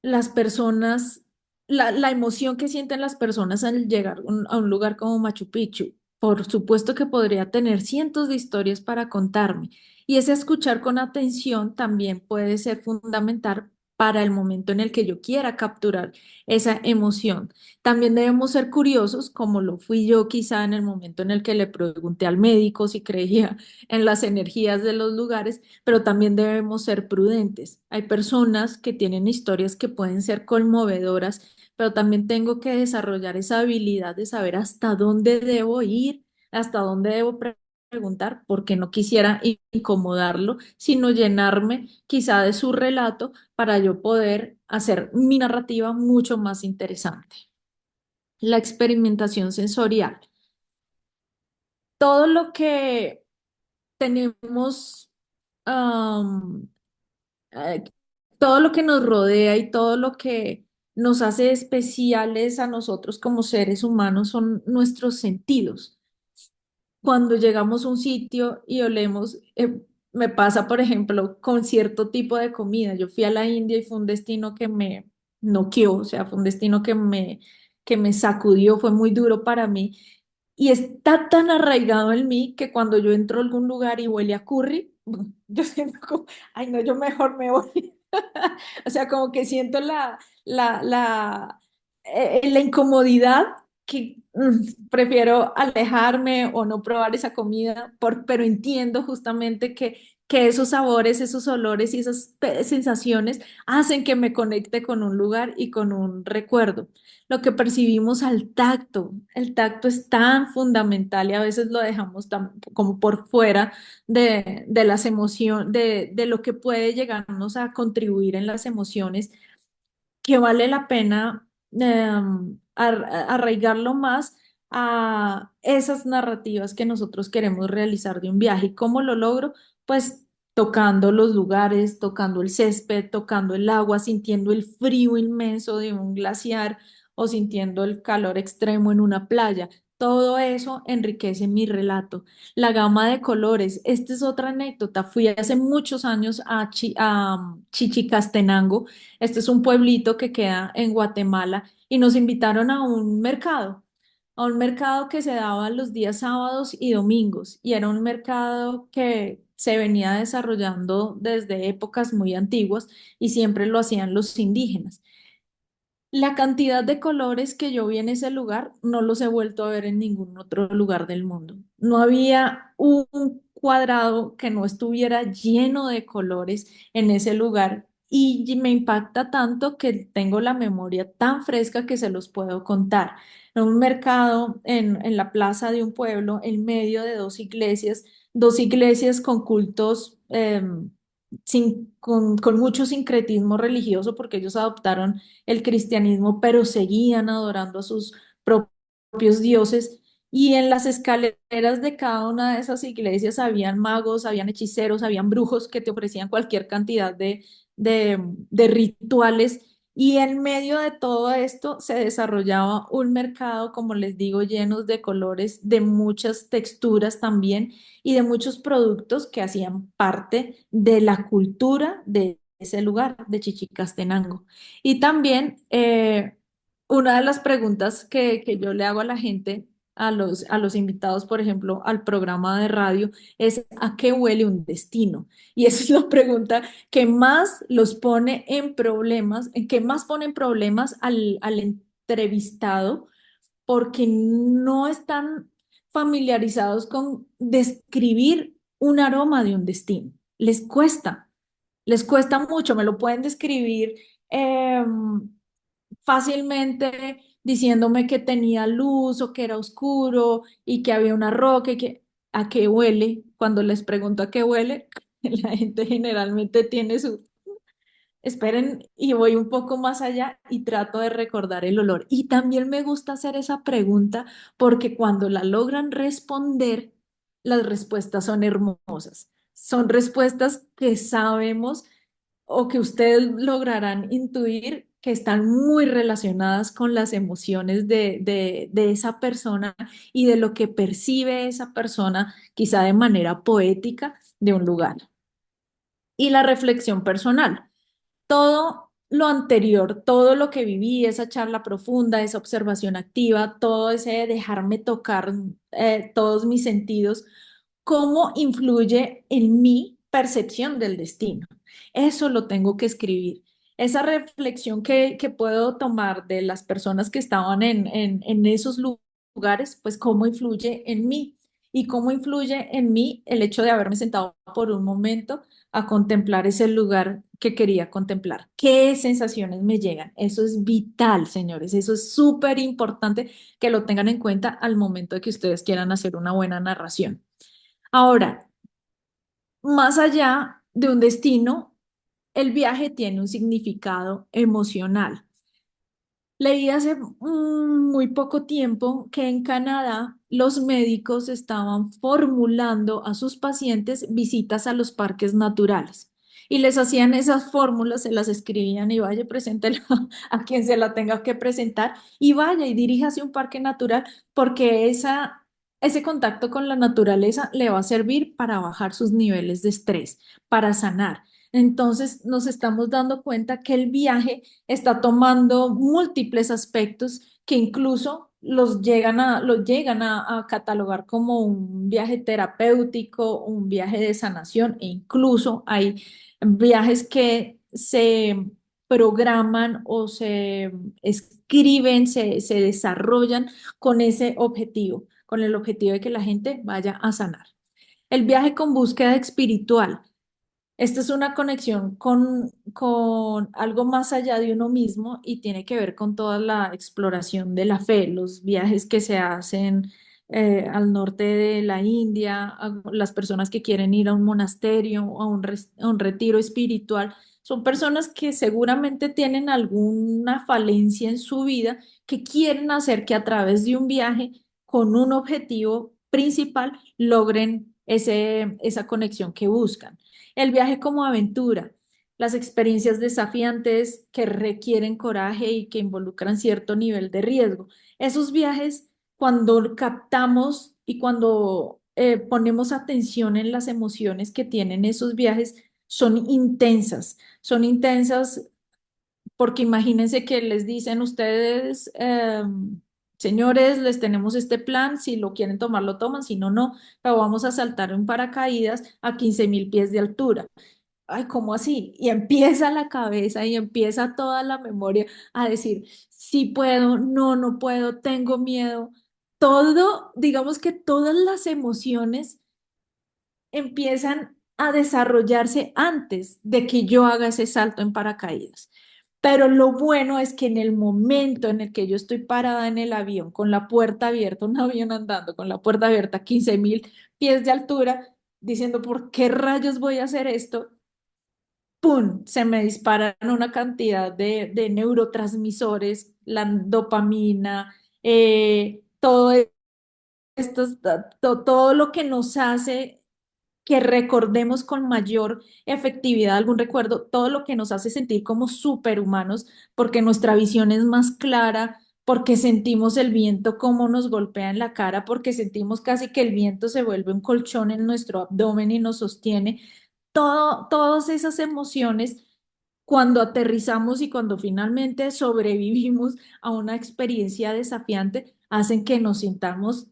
las personas, la emoción que sienten las personas al llegar a un lugar como Machu Picchu. Por supuesto que podría tener cientos de historias para contarme. Y ese escuchar con atención también puede ser fundamental para el momento en el que yo quiera capturar esa emoción. También debemos ser curiosos, como lo fui yo quizá en el momento en el que le pregunté al médico si creía en las energías de los lugares, pero también debemos ser prudentes. Hay personas que tienen historias que pueden ser conmovedoras, pero también tengo que desarrollar esa habilidad de saber hasta dónde debo ir, hasta dónde debo preguntar, porque no quisiera incomodarlo, sino llenarme quizá de su relato para yo poder hacer mi narrativa mucho más interesante. La experimentación sensorial. Todo lo que tenemos am, eh, todo lo que nos rodea y todo lo que nos hace especiales a nosotros como seres humanos son nuestros sentidos. Cuando llegamos a un sitio y olemos, me pasa, por ejemplo, con cierto tipo de comida. Yo fui a la India y fue un destino que me noqueó, o sea, fue un destino que me sacudió, fue muy duro para mí. Y está tan arraigado en mí que cuando yo entro a algún lugar y huele a curry, yo siento como, ay no, yo mejor me voy. O sea, como que siento la incomodidad que prefiero alejarme o no probar esa comida, pero entiendo justamente que esos sabores, esos olores y esas sensaciones hacen que me conecte con un lugar y con un recuerdo. Lo que percibimos al tacto, el tacto es tan fundamental y a veces lo dejamos como por fuera de las emociones, de lo que puede llegarnos a contribuir en las emociones, que vale la pena arraigarlo más a esas narrativas que nosotros queremos realizar de un viaje. ¿Y cómo lo logro? Pues tocando los lugares, tocando el césped, tocando el agua, sintiendo el frío inmenso de un glaciar o sintiendo el calor extremo en una playa. Todo eso enriquece mi relato. La gama de colores. Esta es otra anécdota. Fui hace muchos años a Chichicastenango. Este es un pueblito que queda en Guatemala y nos invitaron a un mercado que se daba los días sábados y domingos y era un mercado que se venía desarrollando desde épocas muy antiguas y siempre lo hacían los indígenas. La cantidad de colores que yo vi en ese lugar no los he vuelto a ver en ningún otro lugar del mundo. No había un cuadrado que no estuviera lleno de colores en ese lugar y me impacta tanto que tengo la memoria tan fresca que se los puedo contar. En un mercado, en la plaza de un pueblo, en medio de dos iglesias con cultos. Con mucho sincretismo religioso porque ellos adoptaron el cristianismo, pero seguían adorando a sus propios dioses. Y en las escaleras de cada una de esas iglesias habían magos, habían hechiceros, habían brujos que te ofrecían cualquier cantidad de rituales. Y en medio de todo esto se desarrollaba un mercado, como les digo, llenos de colores, de muchas texturas también y de muchos productos que hacían parte de la cultura de ese lugar, de Chichicastenango. Y también una de las preguntas que yo le hago a la gente, a los invitados, por ejemplo, al programa de radio, es ¿a qué huele un destino? Y esa es la pregunta que más los pone en problemas, que más pone en problemas al entrevistado, porque no están familiarizados con describir un aroma de un destino. Les cuesta mucho, me lo pueden describir fácilmente diciéndome que tenía luz o que era oscuro y que había una roca y que a qué huele. Cuando les pregunto a qué huele, la gente generalmente tiene Esperen y voy un poco más allá y trato de recordar el olor. Y también me gusta hacer esa pregunta porque cuando la logran responder, las respuestas son hermosas. Son respuestas que sabemos o que ustedes lograrán intuir que están muy relacionadas con las emociones de esa persona y de lo que percibe esa persona, quizá de manera poética, de un lugar. Y la reflexión personal. Todo lo anterior, todo lo que viví, esa charla profunda, esa observación activa, todo ese dejarme tocar todos mis sentidos, ¿cómo influye en mi percepción del destino? Eso lo tengo que escribir. Esa reflexión que puedo tomar de las personas que estaban en esos lugares, pues cómo influye en mí y cómo influye en mí el hecho de haberme sentado por un momento a contemplar ese lugar que quería contemplar. ¿Qué sensaciones me llegan? Eso es vital, señores. Eso es súper importante que lo tengan en cuenta al momento de que ustedes quieran hacer una buena narración. Ahora, más allá de un destino, el viaje tiene un significado emocional. Leí hace muy poco tiempo que en Canadá los médicos estaban formulando a sus pacientes visitas a los parques naturales y les hacían esas fórmulas, se las escribían y vaya, preséntela a quien se la tenga que presentar y vaya y diríjase a un parque natural porque ese contacto con la naturaleza le va a servir para bajar sus niveles de estrés, para sanar. Entonces nos estamos dando cuenta que el viaje está tomando múltiples aspectos que incluso los llegan a catalogar como un viaje terapéutico, un viaje de sanación e incluso hay viajes que se programan o se escriben, se desarrollan con ese objetivo, con el objetivo de que la gente vaya a sanar. El viaje con búsqueda espiritual. Esta es una conexión con algo más allá de uno mismo y tiene que ver con toda la exploración de la fe, los viajes que se hacen al norte de la India, las personas que quieren ir a un monasterio o a un retiro espiritual, son personas que seguramente tienen alguna falencia en su vida que quieren hacer que a través de un viaje con un objetivo principal logren esa conexión que buscan. El viaje como aventura, las experiencias desafiantes que requieren coraje y que involucran cierto nivel de riesgo. Esos viajes, cuando captamos y cuando ponemos atención en las emociones que tienen esos viajes, son intensas porque imagínense que les dicen ustedes, señores, les tenemos este plan, si lo quieren tomar, lo toman, si no, no, pero vamos a saltar en paracaídas a 15.000 pies de altura. Ay, ¿cómo así? Y empieza la cabeza y empieza toda la memoria a decir, sí puedo, no, no puedo, tengo miedo. Todo, digamos que todas las emociones empiezan a desarrollarse antes de que yo haga ese salto en paracaídas. Pero lo bueno es que en el momento en el que yo estoy parada en el avión, con la puerta abierta, un avión andando con la puerta abierta, 15.000 pies de altura, diciendo, ¿por qué rayos voy a hacer esto? ¡Pum! Se me disparan una cantidad de neurotransmisores, la dopamina, todo esto, todo lo que nos hace que recordemos con mayor efectividad algún recuerdo, todo lo que nos hace sentir como superhumanos, porque nuestra visión es más clara, porque sentimos el viento como nos golpea en la cara, porque sentimos casi que el viento se vuelve un colchón en nuestro abdomen y nos sostiene. Todas esas emociones, cuando aterrizamos y cuando finalmente sobrevivimos a una experiencia desafiante, hacen que nos sintamos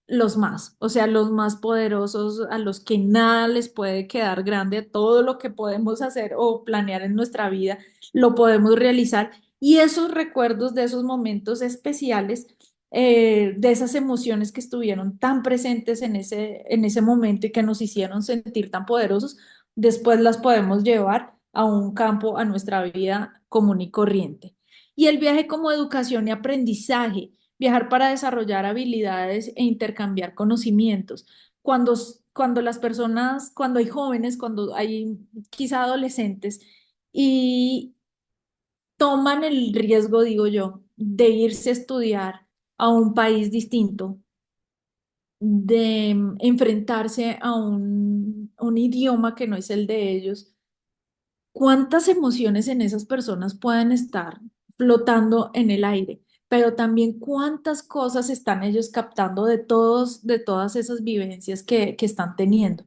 los más, o sea, los más poderosos, a los que nada les puede quedar grande, todo lo que podemos hacer o planear en nuestra vida, lo podemos realizar. Y esos recuerdos de esos momentos especiales, de esas emociones que estuvieron tan presentes en ese momento y que nos hicieron sentir tan poderosos, después las podemos llevar a un campo, a nuestra vida común y corriente. Y el viaje como educación y aprendizaje, viajar para desarrollar habilidades e intercambiar conocimientos. Cuando las personas, cuando hay jóvenes, cuando hay quizá adolescentes y toman el riesgo, digo yo, de irse a estudiar a un país distinto, de enfrentarse a un idioma que no es el de ellos. ¿Cuántas emociones en esas personas pueden estar flotando en el aire? Pero también cuántas cosas están ellos captando de todas esas vivencias que están teniendo.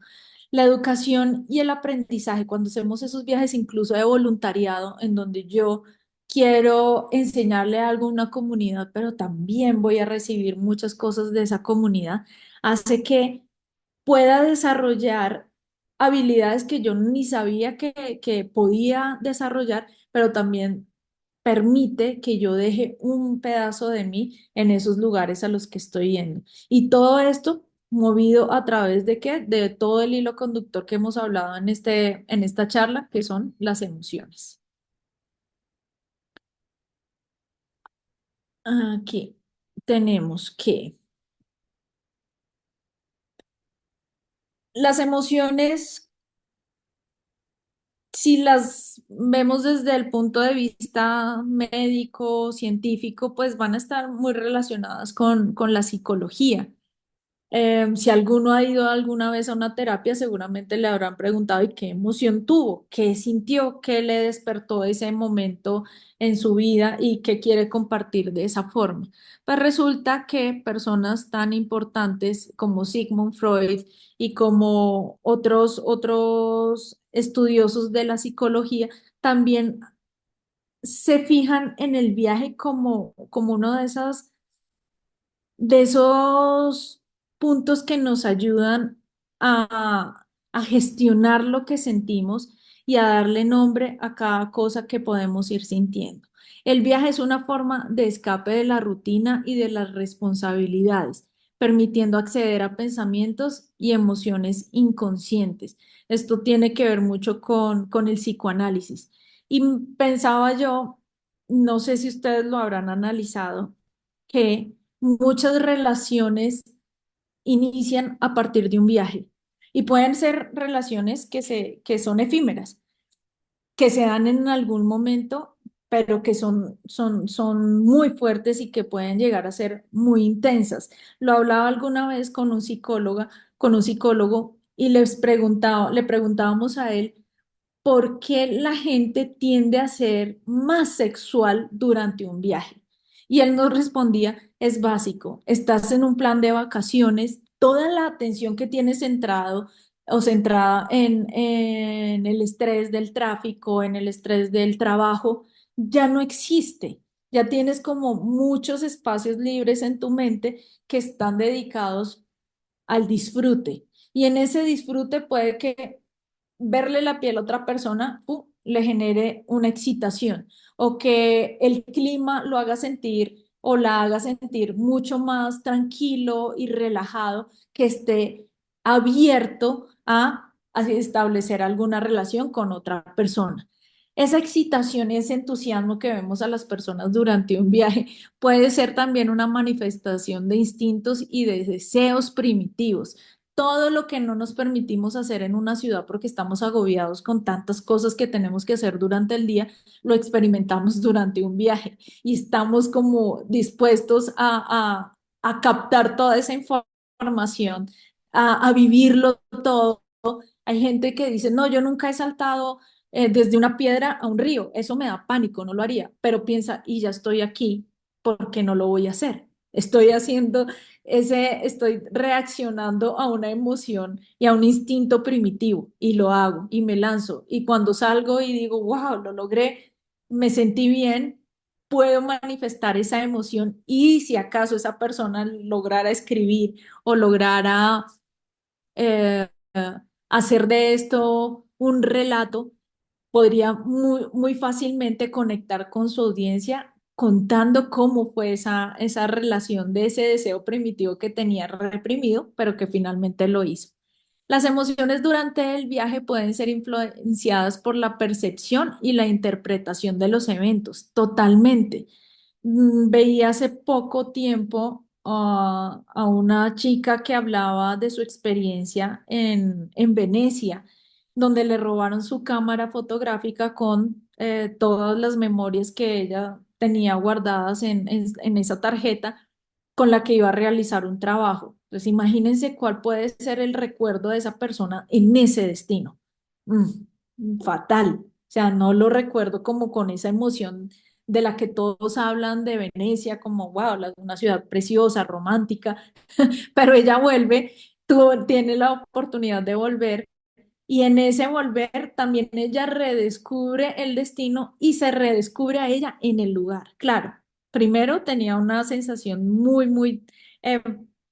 La educación y el aprendizaje, cuando hacemos esos viajes incluso de voluntariado, en donde yo quiero enseñarle algo a una comunidad, pero también voy a recibir muchas cosas de esa comunidad, hace que pueda desarrollar habilidades que yo ni sabía que podía desarrollar, pero también permite que yo deje un pedazo de mí en esos lugares a los que estoy yendo. Y todo esto movido a través de qué? De todo el hilo conductor que hemos hablado en esta charla, que son las emociones. Aquí tenemos que las emociones, si las vemos desde el punto de vista médico, científico, pues van a estar muy relacionadas con la psicología. Si alguno ha ido alguna vez a una terapia, seguramente le habrán preguntado, ¿y qué emoción tuvo? ¿Qué sintió? ¿Qué le despertó ese momento en su vida y qué quiere compartir de esa forma? Pues resulta que personas tan importantes como Sigmund Freud y como otros estudiosos de la psicología también se fijan en el viaje como uno de esos puntos que nos ayudan a gestionar lo que sentimos y a darle nombre a cada cosa que podemos ir sintiendo. El viaje es una forma de escape de la rutina y de las responsabilidades, permitiendo acceder a pensamientos y emociones inconscientes. Esto tiene que ver mucho con el psicoanálisis. Y pensaba yo, no sé si ustedes lo habrán analizado, que muchas relaciones inician a partir de un viaje y pueden ser relaciones que son efímeras, que se dan en algún momento, pero que son muy fuertes y que pueden llegar a ser muy intensas. Lo hablaba alguna vez con un psicólogo y le preguntábamos a él por qué la gente tiende a ser más sexual durante un viaje. Y él nos respondía, es básico, estás en un plan de vacaciones, toda la atención que tienes centrado o centrada en el estrés del tráfico, en el estrés del trabajo, ya no existe. Ya tienes como muchos espacios libres en tu mente que están dedicados al disfrute. Y en ese disfrute puede que verle la piel a otra persona le genere una excitación o que el clima lo haga sentir o la haga sentir mucho más tranquilo y relajado, que esté abierto a establecer alguna relación con otra persona. Esa excitación y ese entusiasmo que vemos a las personas durante un viaje puede ser también una manifestación de instintos y de deseos primitivos. Todo lo que no nos permitimos hacer en una ciudad porque estamos agobiados con tantas cosas que tenemos que hacer durante el día, lo experimentamos durante un viaje y estamos como dispuestos a captar toda esa información, a vivirlo todo. Hay gente que dice, no, yo nunca he saltado desde una piedra a un río, eso me da pánico, no lo haría, pero piensa, y ya estoy aquí, ¿por qué no lo voy a hacer? Estoy reaccionando a una emoción y a un instinto primitivo y lo hago y me lanzo. Y cuando salgo y digo, wow, lo logré, me sentí bien, puedo manifestar esa emoción y si acaso esa persona lograra escribir o lograra eh, eh, hacer de esto un relato, podría muy fácilmente conectar con su audiencia contando cómo fue esa relación de ese deseo primitivo que tenía reprimido, pero que finalmente lo hizo. Las emociones durante el viaje pueden ser influenciadas por la percepción y la interpretación de los eventos, totalmente. Veía hace poco tiempo a una chica que hablaba de su experiencia en Venecia donde le robaron su cámara fotográfica con todas las memorias que ella tenía guardadas en esa tarjeta con la que iba a realizar un trabajo. Entonces, imagínense cuál puede ser el recuerdo de esa persona en ese destino. Fatal. O sea, no lo recuerdo como con esa emoción de la que todos hablan de Venecia, como, wow, una ciudad preciosa, romántica, pero ella vuelve, tiene la oportunidad de volver y en ese volver también ella redescubre el destino y se redescubre a ella en el lugar. Claro, primero tenía una sensación muy eh,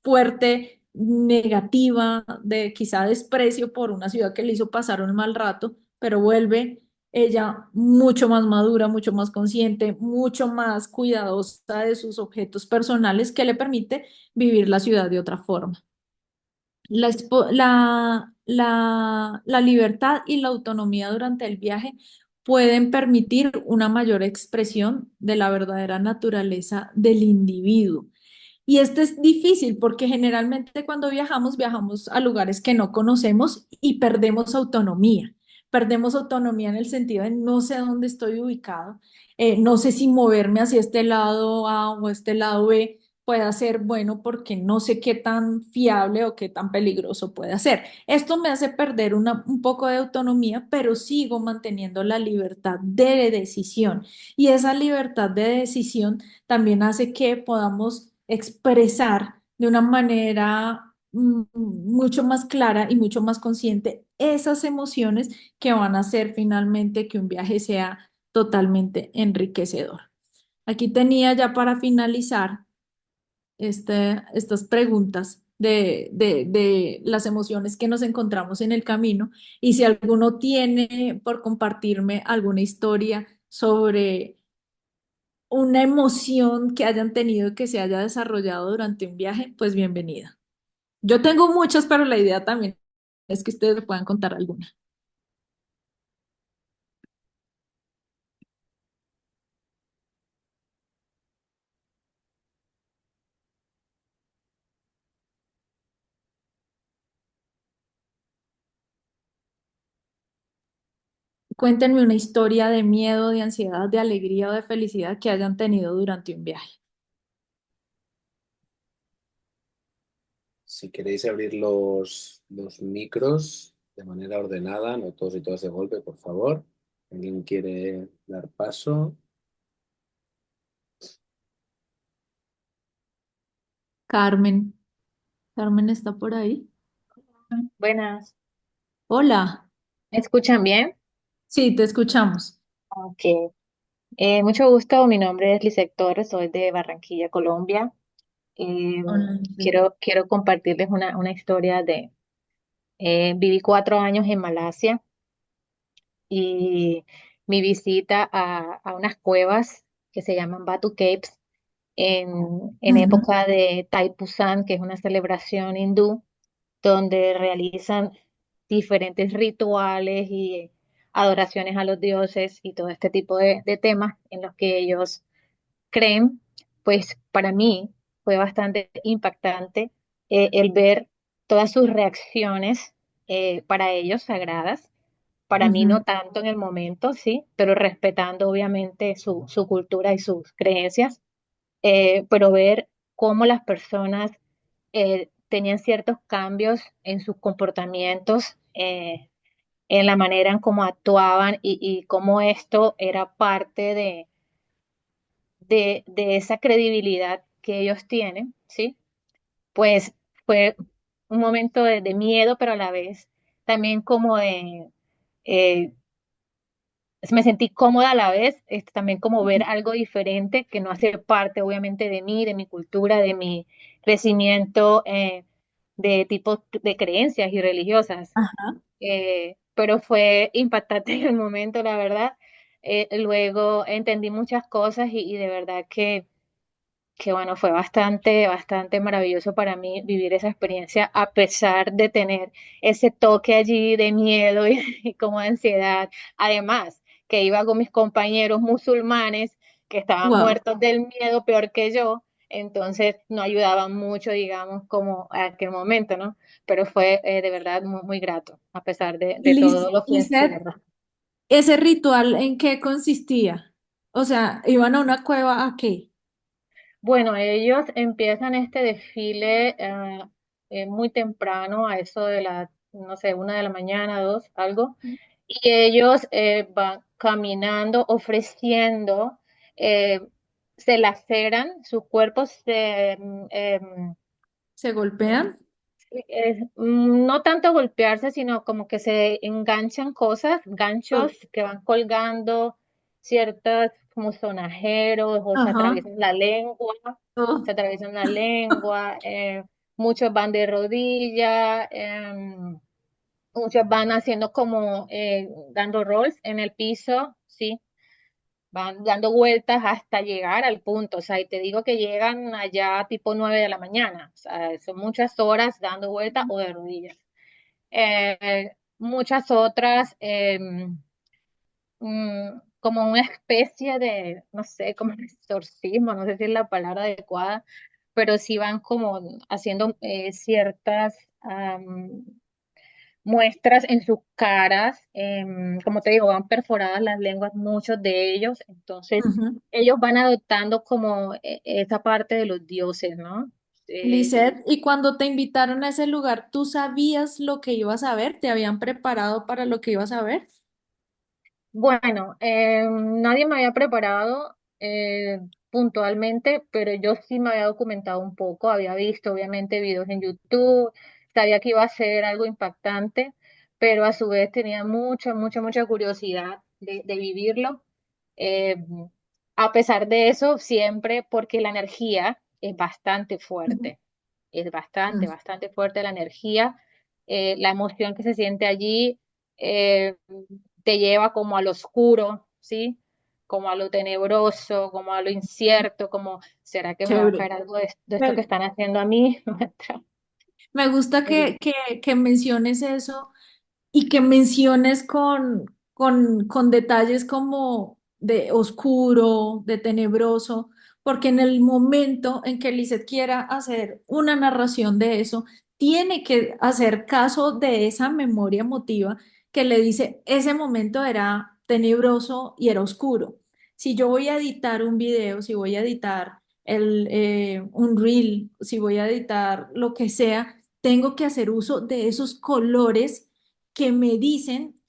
fuerte, negativa, de quizá desprecio por una ciudad que le hizo pasar un mal rato, pero vuelve ella mucho más madura, mucho más consciente, mucho más cuidadosa de sus objetos personales que le permite vivir la ciudad de otra forma. La libertad y la autonomía durante el viaje pueden permitir una mayor expresión de la verdadera naturaleza del individuo. Y este es difícil porque generalmente cuando viajamos, viajamos a lugares que no conocemos y perdemos autonomía. Perdemos autonomía en el sentido de no sé dónde estoy ubicado, no sé si moverme hacia este lado A o este lado B pueda ser bueno porque no sé qué tan fiable o qué tan peligroso puede ser. Esto me hace perder un poco de autonomía, pero sigo manteniendo la libertad de decisión. Y esa libertad de decisión también hace que podamos expresar de una manera mucho más clara y mucho más consciente esas emociones que van a hacer finalmente que un viaje sea totalmente enriquecedor. Aquí tenía ya para finalizar estas preguntas de las emociones que nos encontramos en el camino y si alguno tiene por compartirme alguna historia sobre una emoción que hayan tenido que se haya desarrollado durante un viaje, pues bienvenida. Yo tengo muchas, pero la idea también es que ustedes me puedan contar alguna. Cuéntenme una historia de miedo, de ansiedad, de alegría o de felicidad que hayan tenido durante un viaje. Si queréis abrir los micros de manera ordenada, no todos y todas de golpe, por favor. ¿Alguien quiere dar paso? Carmen, Carmen está por ahí. Buenas, Hola, ¿me escuchan bien? sí, te escuchamos. Ok, mucho gusto, mi nombre es Lisette Torres, soy de Barranquilla, Colombia. Hola, sí. Quiero compartirles una historia viví 4 años en Malasia y mi visita a unas cuevas que se llaman Batu Caves en Ujú, época de Thaipusam, que es una celebración hindú, donde realizan diferentes rituales y adoraciones a los dioses y todo este tipo de temas en los que ellos creen, pues para mí fue bastante impactante el ver todas sus reacciones para ellos sagradas. Para mí ujú, no tanto en el momento, sí, pero respetando obviamente su cultura y sus creencias, pero ver cómo las personas tenían ciertos cambios en sus comportamientos, en la manera en cómo actuaban y cómo esto era parte de esa credibilidad que ellos tienen, ¿sí? Pues fue un momento de miedo, pero a la vez también como eh, me sentí cómoda a la vez, también como ver algo diferente que no hace parte obviamente de mí, de mi cultura, de mi crecimiento de tipo de creencias y religiosas. ajá. Pero fue impactante en el momento, la verdad. Luego entendí muchas cosas y de verdad que bueno, fue bastante maravilloso para mí vivir esa experiencia a pesar de tener ese toque allí de miedo y como de ansiedad. Además, que iba con mis compañeros musulmanes que estaban Wow. muertos del miedo, peor que yo. entonces no ayudaba mucho, digamos, como a aquel momento, ¿no? Pero fue de verdad muy, muy grato, a pesar de todo lo que sí, Lisette, ¿verdad? ¿ese ritual en qué consistía? O sea, ¿iban a una cueva a qué? Bueno, ellos empiezan este desfile muy temprano, a eso de la, no sé, 1 de la mañana, dos, algo, y ellos van caminando, ofreciendo, eh, se laceran, sus cuerpos se, ¿Se golpean? no tanto golpearse, sino como que se enganchan cosas, ganchos Oh, que van colgando ciertas como sonajeros o ajá. se Oh, atraviesan la lengua, muchos van de rodilla, muchos van haciendo como dando rolls en el piso, sí, van dando vueltas hasta llegar al punto, o sea, y te digo que llegan allá tipo 9 de la mañana, o sea, son muchas horas dando vueltas o de rodillas. Muchas otras, como una especie de, no sé, como de exorcismo, no sé si es la palabra adecuada, pero sí van como haciendo ciertas muestras en sus caras, como te digo, van perforadas las lenguas, muchos de ellos, entonces ujú. ellos van adoptando como esa parte de los dioses, ¿no? Eh, Lisette, ¿y cuando te invitaron a ese lugar, tú sabías lo que ibas a ver? ¿Te habían preparado para lo que ibas a ver? Bueno, nadie me había preparado puntualmente, pero yo sí me había documentado un poco, había visto obviamente videos en YouTube, sabía que iba a ser algo impactante, pero a su vez tenía mucha, mucha, mucha curiosidad de vivirlo. Eh, a pesar de eso, siempre porque la energía es bastante Ujú. fuerte, es bastante, Mm. bastante fuerte la energía, la emoción que se siente allí. eh, Te lleva como a lo oscuro, ¿sí? Como a lo tenebroso, como a lo incierto, como, ¿será que me va a Chévere. caer algo de esto que Me, están haciendo a mí? me gusta que menciones eso y que menciones con detalles como de oscuro, de tenebroso, porque en el momento en que Lizeth quiera hacer una narración de eso, tiene que hacer caso de esa memoria emotiva que le dice, ese momento era tenebroso y era oscuro. Si yo voy a editar un video, si voy a editar un reel, si voy a editar lo que sea, tengo que hacer uso de esos colores que me dicen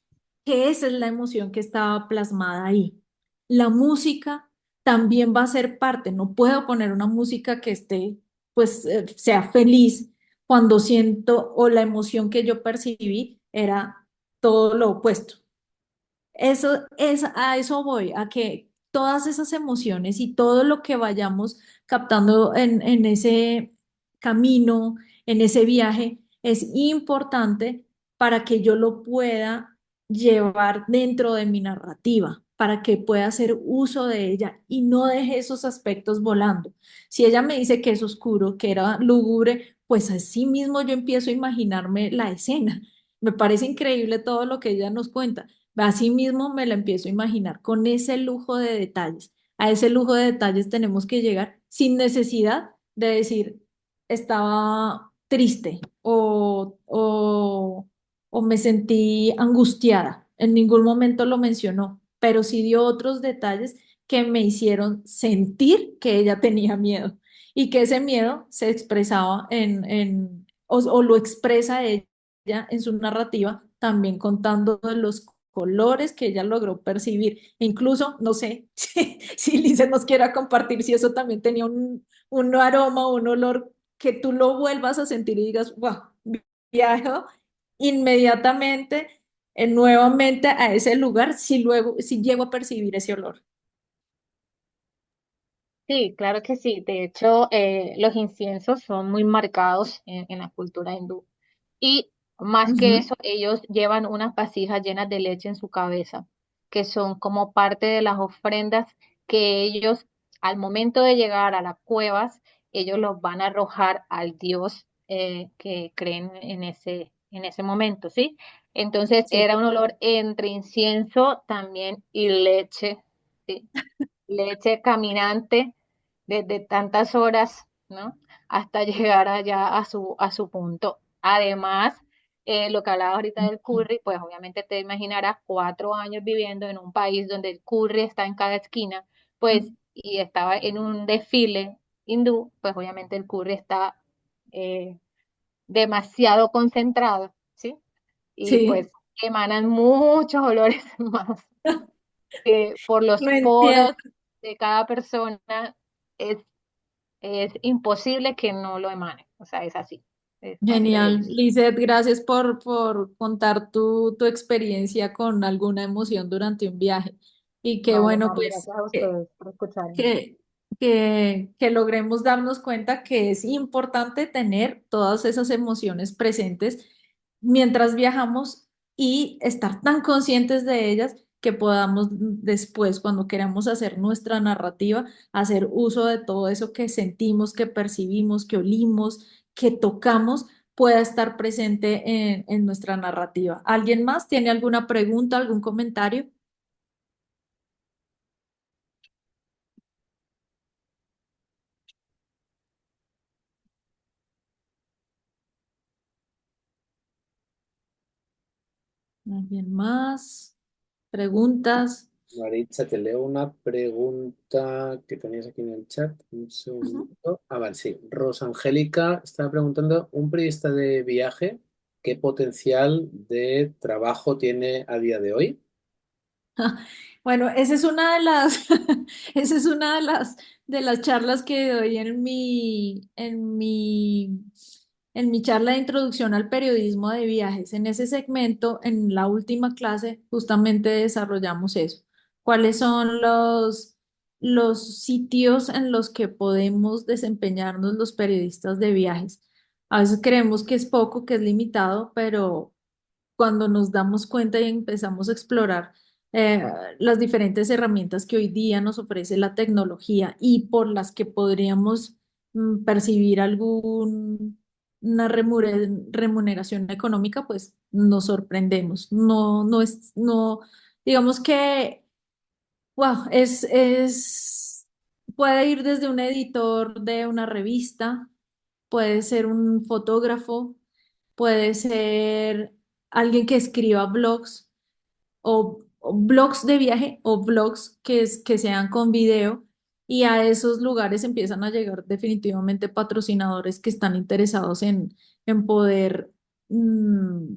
que esa es la emoción que estaba plasmada ahí. La música también va a ser parte, no puedo poner una música que esté, pues, sea feliz cuando siento o la emoción que yo percibí era todo lo opuesto. Eso es, a eso voy, a que todas esas emociones y todo lo que vayamos captando en ese camino, en ese viaje, es importante para que yo lo pueda llevar dentro de mi narrativa, para que pueda hacer uso de ella y no deje esos aspectos volando. Si ella me dice que es oscuro, que era lúgubre, pues así mismo yo empiezo a imaginarme la escena. Me parece increíble todo lo que ella nos cuenta. Así mismo me la empiezo a imaginar con ese lujo de detalles. A ese lujo de detalles tenemos que llegar sin necesidad de decir estaba triste o me sentí angustiada. En ningún momento lo mencionó, pero sí dio otros detalles que me hicieron sentir que ella tenía miedo y que ese miedo se expresaba o lo expresa ella en su narrativa, también contando de los colores que ella logró percibir. E incluso, no sé si Lisa nos quiera compartir si eso también tenía un aroma o un olor que tú lo vuelvas a sentir y digas, wow, viajo inmediatamente, nuevamente a ese lugar si luego, si llego a percibir ese olor. Sí, claro que sí. De hecho, los inciensos son muy marcados en la cultura hindú. Y más que Ujú. eso, ellos llevan unas vasijas llenas de leche en su cabeza, que son como parte de las ofrendas que ellos, al momento de llegar a las cuevas, ellos los van a arrojar al dios que creen en ese momento, ¿sí? Entonces Sí. era un olor entre incienso también y leche, ¿sí? Leche caminante desde tantas horas, ¿no? Hasta llegar allá a su punto. Además, lo que hablaba ahorita del curry, pues obviamente te imaginarás 4 años viviendo en un país donde el curry está en cada esquina, pues, y estaba en un desfile hindú, pues obviamente el curry está eh, demasiado concentrado, ¿sí? Y pues Sí, emanan muchos olores más que por los lo entiendo. poros de cada persona es, es imposible que no lo emane. O sea, es así. Es así de Genial. delicioso. Lizeth, gracias por contar tu experiencia con alguna emoción durante un viaje. Y qué Vale, bueno, Mari, pues, gracias a ustedes por escucharme. que logremos darnos cuenta que es importante tener todas esas emociones presentes mientras viajamos y estar tan conscientes de ellas que podamos después, cuando queramos hacer nuestra narrativa, hacer uso de todo eso que sentimos, que percibimos, que olimos, que tocamos, pueda estar presente en nuestra narrativa. ¿Alguien más tiene alguna pregunta, algún comentario? ¿Alguien más? ¿Preguntas? Maritza, te leo una pregunta que tenías aquí en el chat. Un Ujú. segundito. Ah, vale, sí. Rosangélica estaba preguntando, ¿un periodista de viaje qué potencial de trabajo tiene a día de hoy? Bueno, esa es una de las, esa es una de las charlas que doy en mi charla de introducción al periodismo de viajes. En ese segmento, en la última clase, justamente desarrollamos eso. ¿Cuáles son los sitios en los que podemos desempeñarnos los periodistas de viajes? A veces creemos que es poco, que es limitado, pero cuando nos damos cuenta y empezamos a explorar eh, las diferentes herramientas que hoy día nos ofrece la tecnología y por las que podríamos percibir remuneración económica, pues nos sorprendemos. No, digamos que, wow, puede ir desde un editor de una revista, puede ser un fotógrafo, puede ser alguien que escriba blogs o blogs de viaje o blogs que sean con video y a esos lugares empiezan a llegar definitivamente patrocinadores que están interesados en poder mm,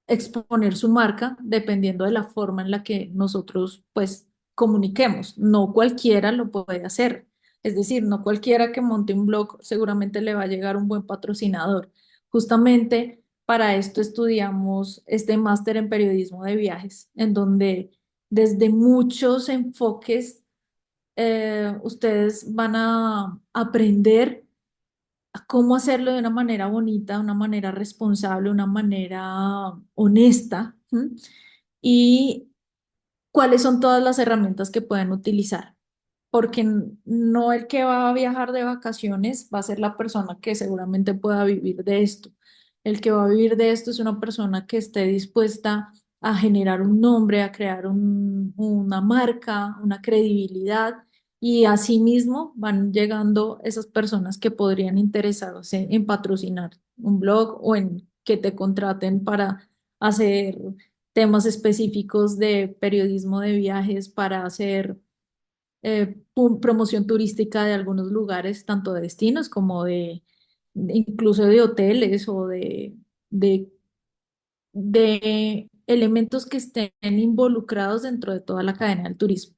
exponer su marca dependiendo de la forma en la que nosotros pues comuniquemos. No cualquiera lo puede hacer. Es decir, no cualquiera que monte un blog seguramente le va a llegar un buen patrocinador. Justamente para esto estudiamos este máster en periodismo de viajes, en donde desde muchos enfoques ustedes van a aprender a cómo hacerlo de una manera bonita, de una manera responsable, de una manera honesta, ¿m? Y cuáles son todas las herramientas que pueden utilizar. Porque no el que va a viajar de vacaciones va a ser la persona que seguramente pueda vivir de esto. El que va a vivir de esto es una persona que esté dispuesta a generar un nombre, a crear una marca, una credibilidad. Y asimismo van llegando esas personas que podrían interesarse en patrocinar un blog o en que te contraten para hacer temas específicos de periodismo de viajes, para hacer promoción turística de algunos lugares, tanto de destinos como incluso de hoteles o de, de elementos que estén involucrados dentro de toda la cadena del turismo.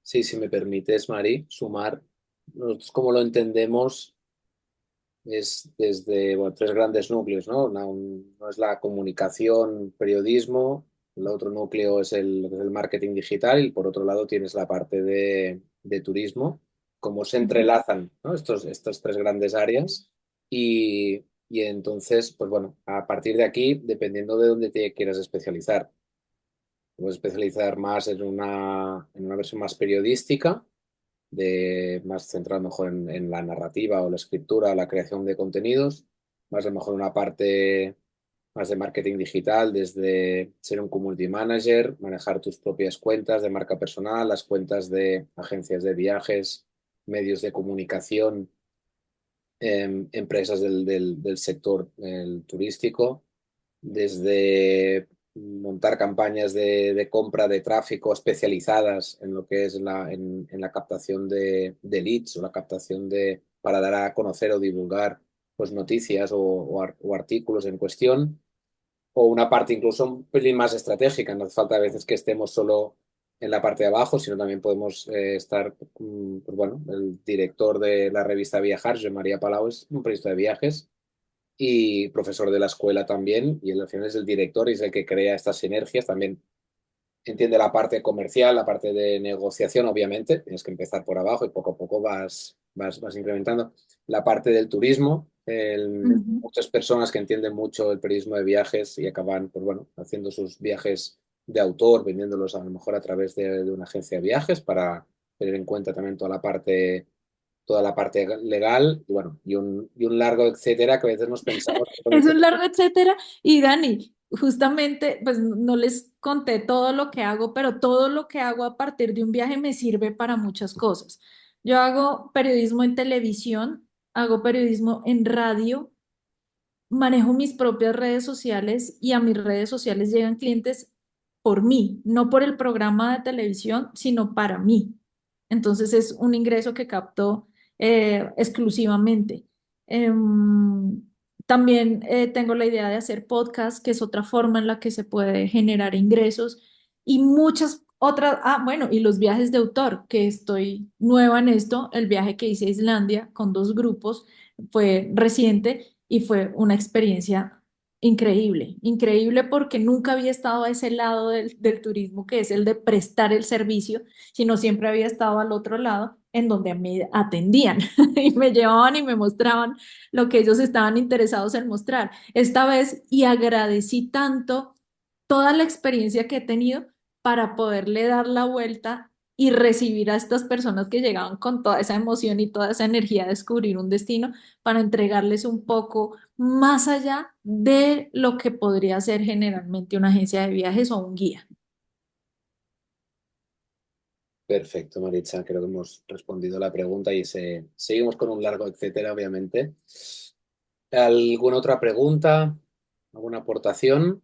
Sí, si me permites, Mari, sumar, nosotros como lo entendemos es desde bueno, tres grandes núcleos, ¿no? Uno es la comunicación, periodismo, el otro núcleo es el marketing digital y por otro lado tienes la parte de turismo, cómo se Ujú. entrelazan, ¿no? Estas tres grandes áreas y entonces, pues bueno, a partir de aquí, dependiendo de dónde te quieras especializar, te puedes especializar más en una versión más periodística más centrado mejor en la narrativa o la escritura, la creación de contenidos, más a lo mejor una parte más de marketing digital, desde ser un community manager, manejar tus propias cuentas de marca personal, las cuentas de agencias de viajes, medios de comunicación, empresas del sector turístico, desde montar campañas de compra de tráfico especializadas en lo que es en la captación de leads o la captación para dar a conocer o divulgar pues, noticias o artículos en cuestión, o una parte incluso un pelín más estratégica. No hace falta a veces que estemos solo en la parte de abajo, sino también podemos estar, pues bueno, el director de la revista Viajar, José María Palau, es un periodista de viajes y profesor de la escuela también, y él al final es el director y es el que crea estas sinergias. También entiende la parte comercial, la parte de negociación, obviamente, tienes que empezar por abajo y poco a poco vas incrementando. La parte del turismo, Ujú. muchas personas que entienden mucho el periodismo de viajes y acaban, pues bueno, haciendo sus viajes de autor, vendiéndolos a lo mejor a través de una agencia de viajes para tener en cuenta también toda la parte legal y bueno, y un largo etcétera que a veces nos pensamos que con Es esto. un largo etcétera. Y Dani, justamente, pues no les conté todo lo que hago, pero todo lo que hago a partir de un viaje me sirve para muchas cosas. Yo hago periodismo en televisión, hago periodismo en radio, manejo mis propias redes sociales y a mis redes sociales llegan clientes por mí, no por el programa de televisión, sino para mí. Entonces es un ingreso que capto exclusivamente. Em, También tengo la idea de hacer podcast, que es otra forma en la que se puede generar ingresos y muchas otras, bueno, y los viajes de autor, que estoy nueva en esto, el viaje que hice a Islandia con dos grupos fue reciente y fue una experiencia increíble, increíble porque nunca había estado a ese lado del turismo, que es el de prestar el servicio, sino siempre había estado al otro lado, en donde me atendían y me llevaban y me mostraban lo que ellos estaban interesados en mostrar. Esta vez, y agradecí tanto toda la experiencia que he tenido para poderle dar la vuelta y recibir a estas personas que llegaban con toda esa emoción y toda esa energía a descubrir un destino para entregarles un poco más allá de lo que podría ser generalmente una agencia de viajes o un guía. Perfecto, Maritza, creo que hemos respondido la pregunta y seguimos con un largo etcétera, obviamente. ¿Alguna otra pregunta? ¿Alguna aportación?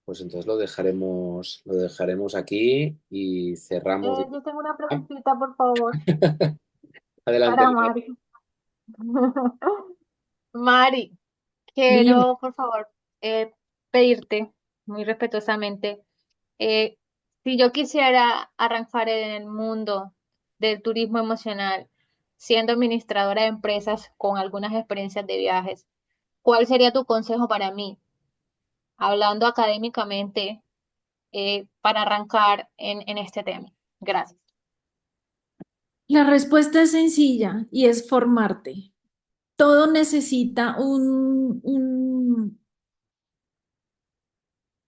Pues entonces lo dejaremos aquí y cerramos. Yo tengo una Ah, preguntita, por favor, adelante, para Lore. Mari. Mari, Dime. quiero, por favor, pedirte muy respetuosamente, eh, si yo quisiera arrancar en el mundo del turismo emocional, siendo administradora de empresas con algunas experiencias de viajes, ¿cuál sería tu consejo para mí, hablando académicamente, para arrancar en este tema? Gracias. La respuesta es sencilla y es formarte. Todo necesita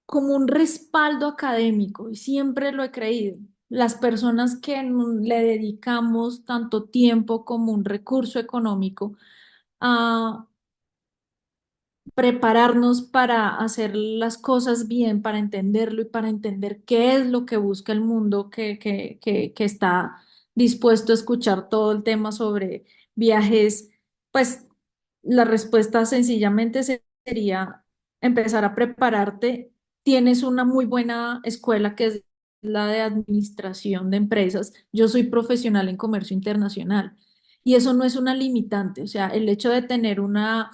como un respaldo académico y siempre lo he creído. Las personas que le dedicamos tanto tiempo como un recurso económico a prepararnos para hacer las cosas bien, para entenderlo y para entender qué es lo que busca el mundo que está dispuesto a escuchar todo el tema sobre viajes, pues la respuesta sencillamente sería empezar a prepararte. Tienes una muy buena escuela que es la de administración de empresas. Yo soy profesional en comercio internacional y eso no es una limitante, o sea, el hecho de tener una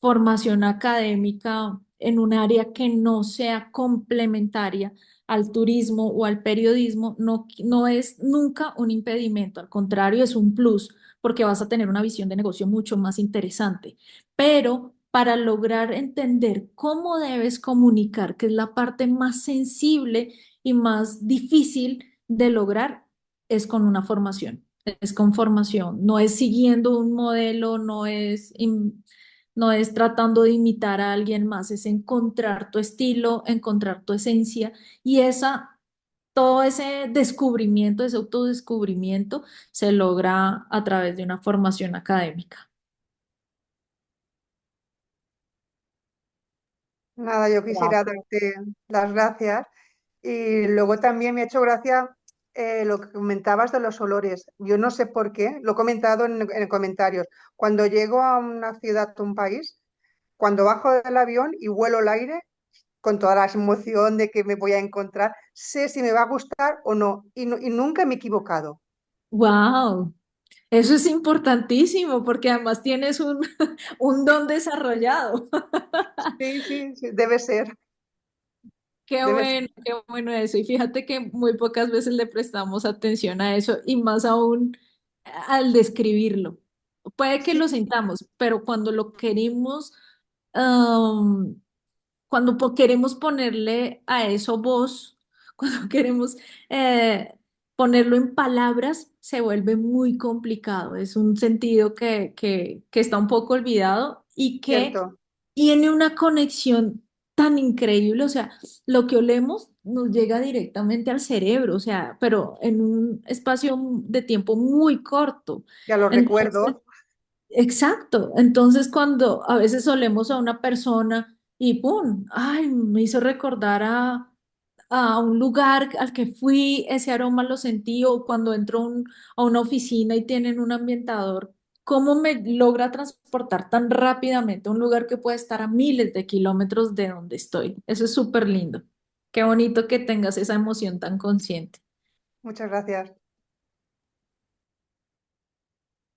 formación académica en un área que no sea complementaria al turismo o al periodismo no es nunca un impedimento, al contrario, es un plus porque vas a tener una visión de negocio mucho más interesante. Pero para lograr entender cómo debes comunicar, que es la parte más sensible y más difícil de lograr, es con una formación. Es con formación, no es siguiendo un modelo, no es tratando de imitar a alguien más, es encontrar tu estilo, encontrar tu esencia y esa todo ese descubrimiento, ese autodescubrimiento se logra a través de una formación académica. Nada, yo quisiera darte las gracias y luego también me ha hecho gracia lo que comentabas de los olores. Yo no sé por qué, lo he comentado en comentarios. Cuando llego a una ciudad o un país, cuando bajo del avión y huelo el aire, con toda la emoción de que me voy a encontrar, sé si me va a gustar o no, y nunca me he equivocado. ¡Wow! Eso es importantísimo porque además tienes un, un don desarrollado. Sí, sí, sí, debe ser, debe ser, Qué bueno eso. Y fíjate que muy pocas veces le prestamos atención a eso y más aún al describirlo. Puede que sí, lo sintamos, pero cuando lo queremos, cuando queremos ponerle a eso voz, cuando queremos ponerlo en palabras, se vuelve muy complicado. Es un sentido que está un poco olvidado y que cierto, tiene una conexión tan increíble. O sea, lo que olemos nos llega directamente al cerebro, o sea, pero en un espacio de tiempo muy corto. ya lo Entonces, recuerdo, exacto. Entonces, cuando a veces solemos a una persona y ¡pum! Ay, me hizo recordar a un lugar al que fui, ese aroma lo sentí, o cuando entro a una oficina y tienen un ambientador, ¿cómo me logra transportar tan rápidamente a un lugar que puede estar a miles de kilómetros de donde estoy? Eso es súper lindo. Qué bonito que tengas esa emoción tan consciente. muchas gracias.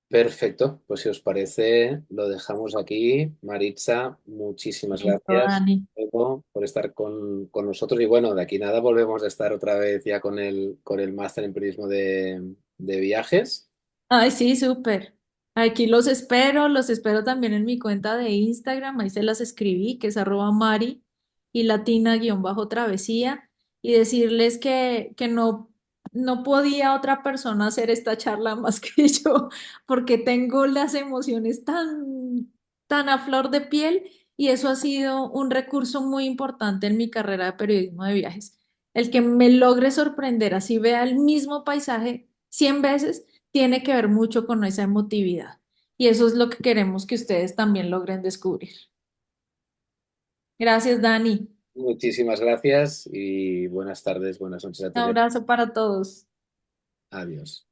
Perfecto, pues si os parece, lo dejamos aquí. Maritza, muchísimas Listo, gracias Dani. por estar con nosotros. Y bueno, de aquí nada, volvemos a estar otra vez ya con el máster en periodismo de viajes. Ay, sí, súper. Aquí los espero también en mi cuenta de Instagram, ahí se las escribí, que es @Mari y latina_travesía, y decirles que no, no podía otra persona hacer esta charla más que yo, porque tengo las emociones tan a flor de piel, y eso ha sido un recurso muy importante en mi carrera de periodismo de viajes. El que me logre sorprender, así vea el mismo paisaje 100 veces tiene que ver mucho con esa emotividad. Y eso es lo que queremos que ustedes también logren descubrir. Gracias, Dani. Muchísimas gracias y buenas tardes, buenas noches a Un todos. abrazo para todos. Adiós.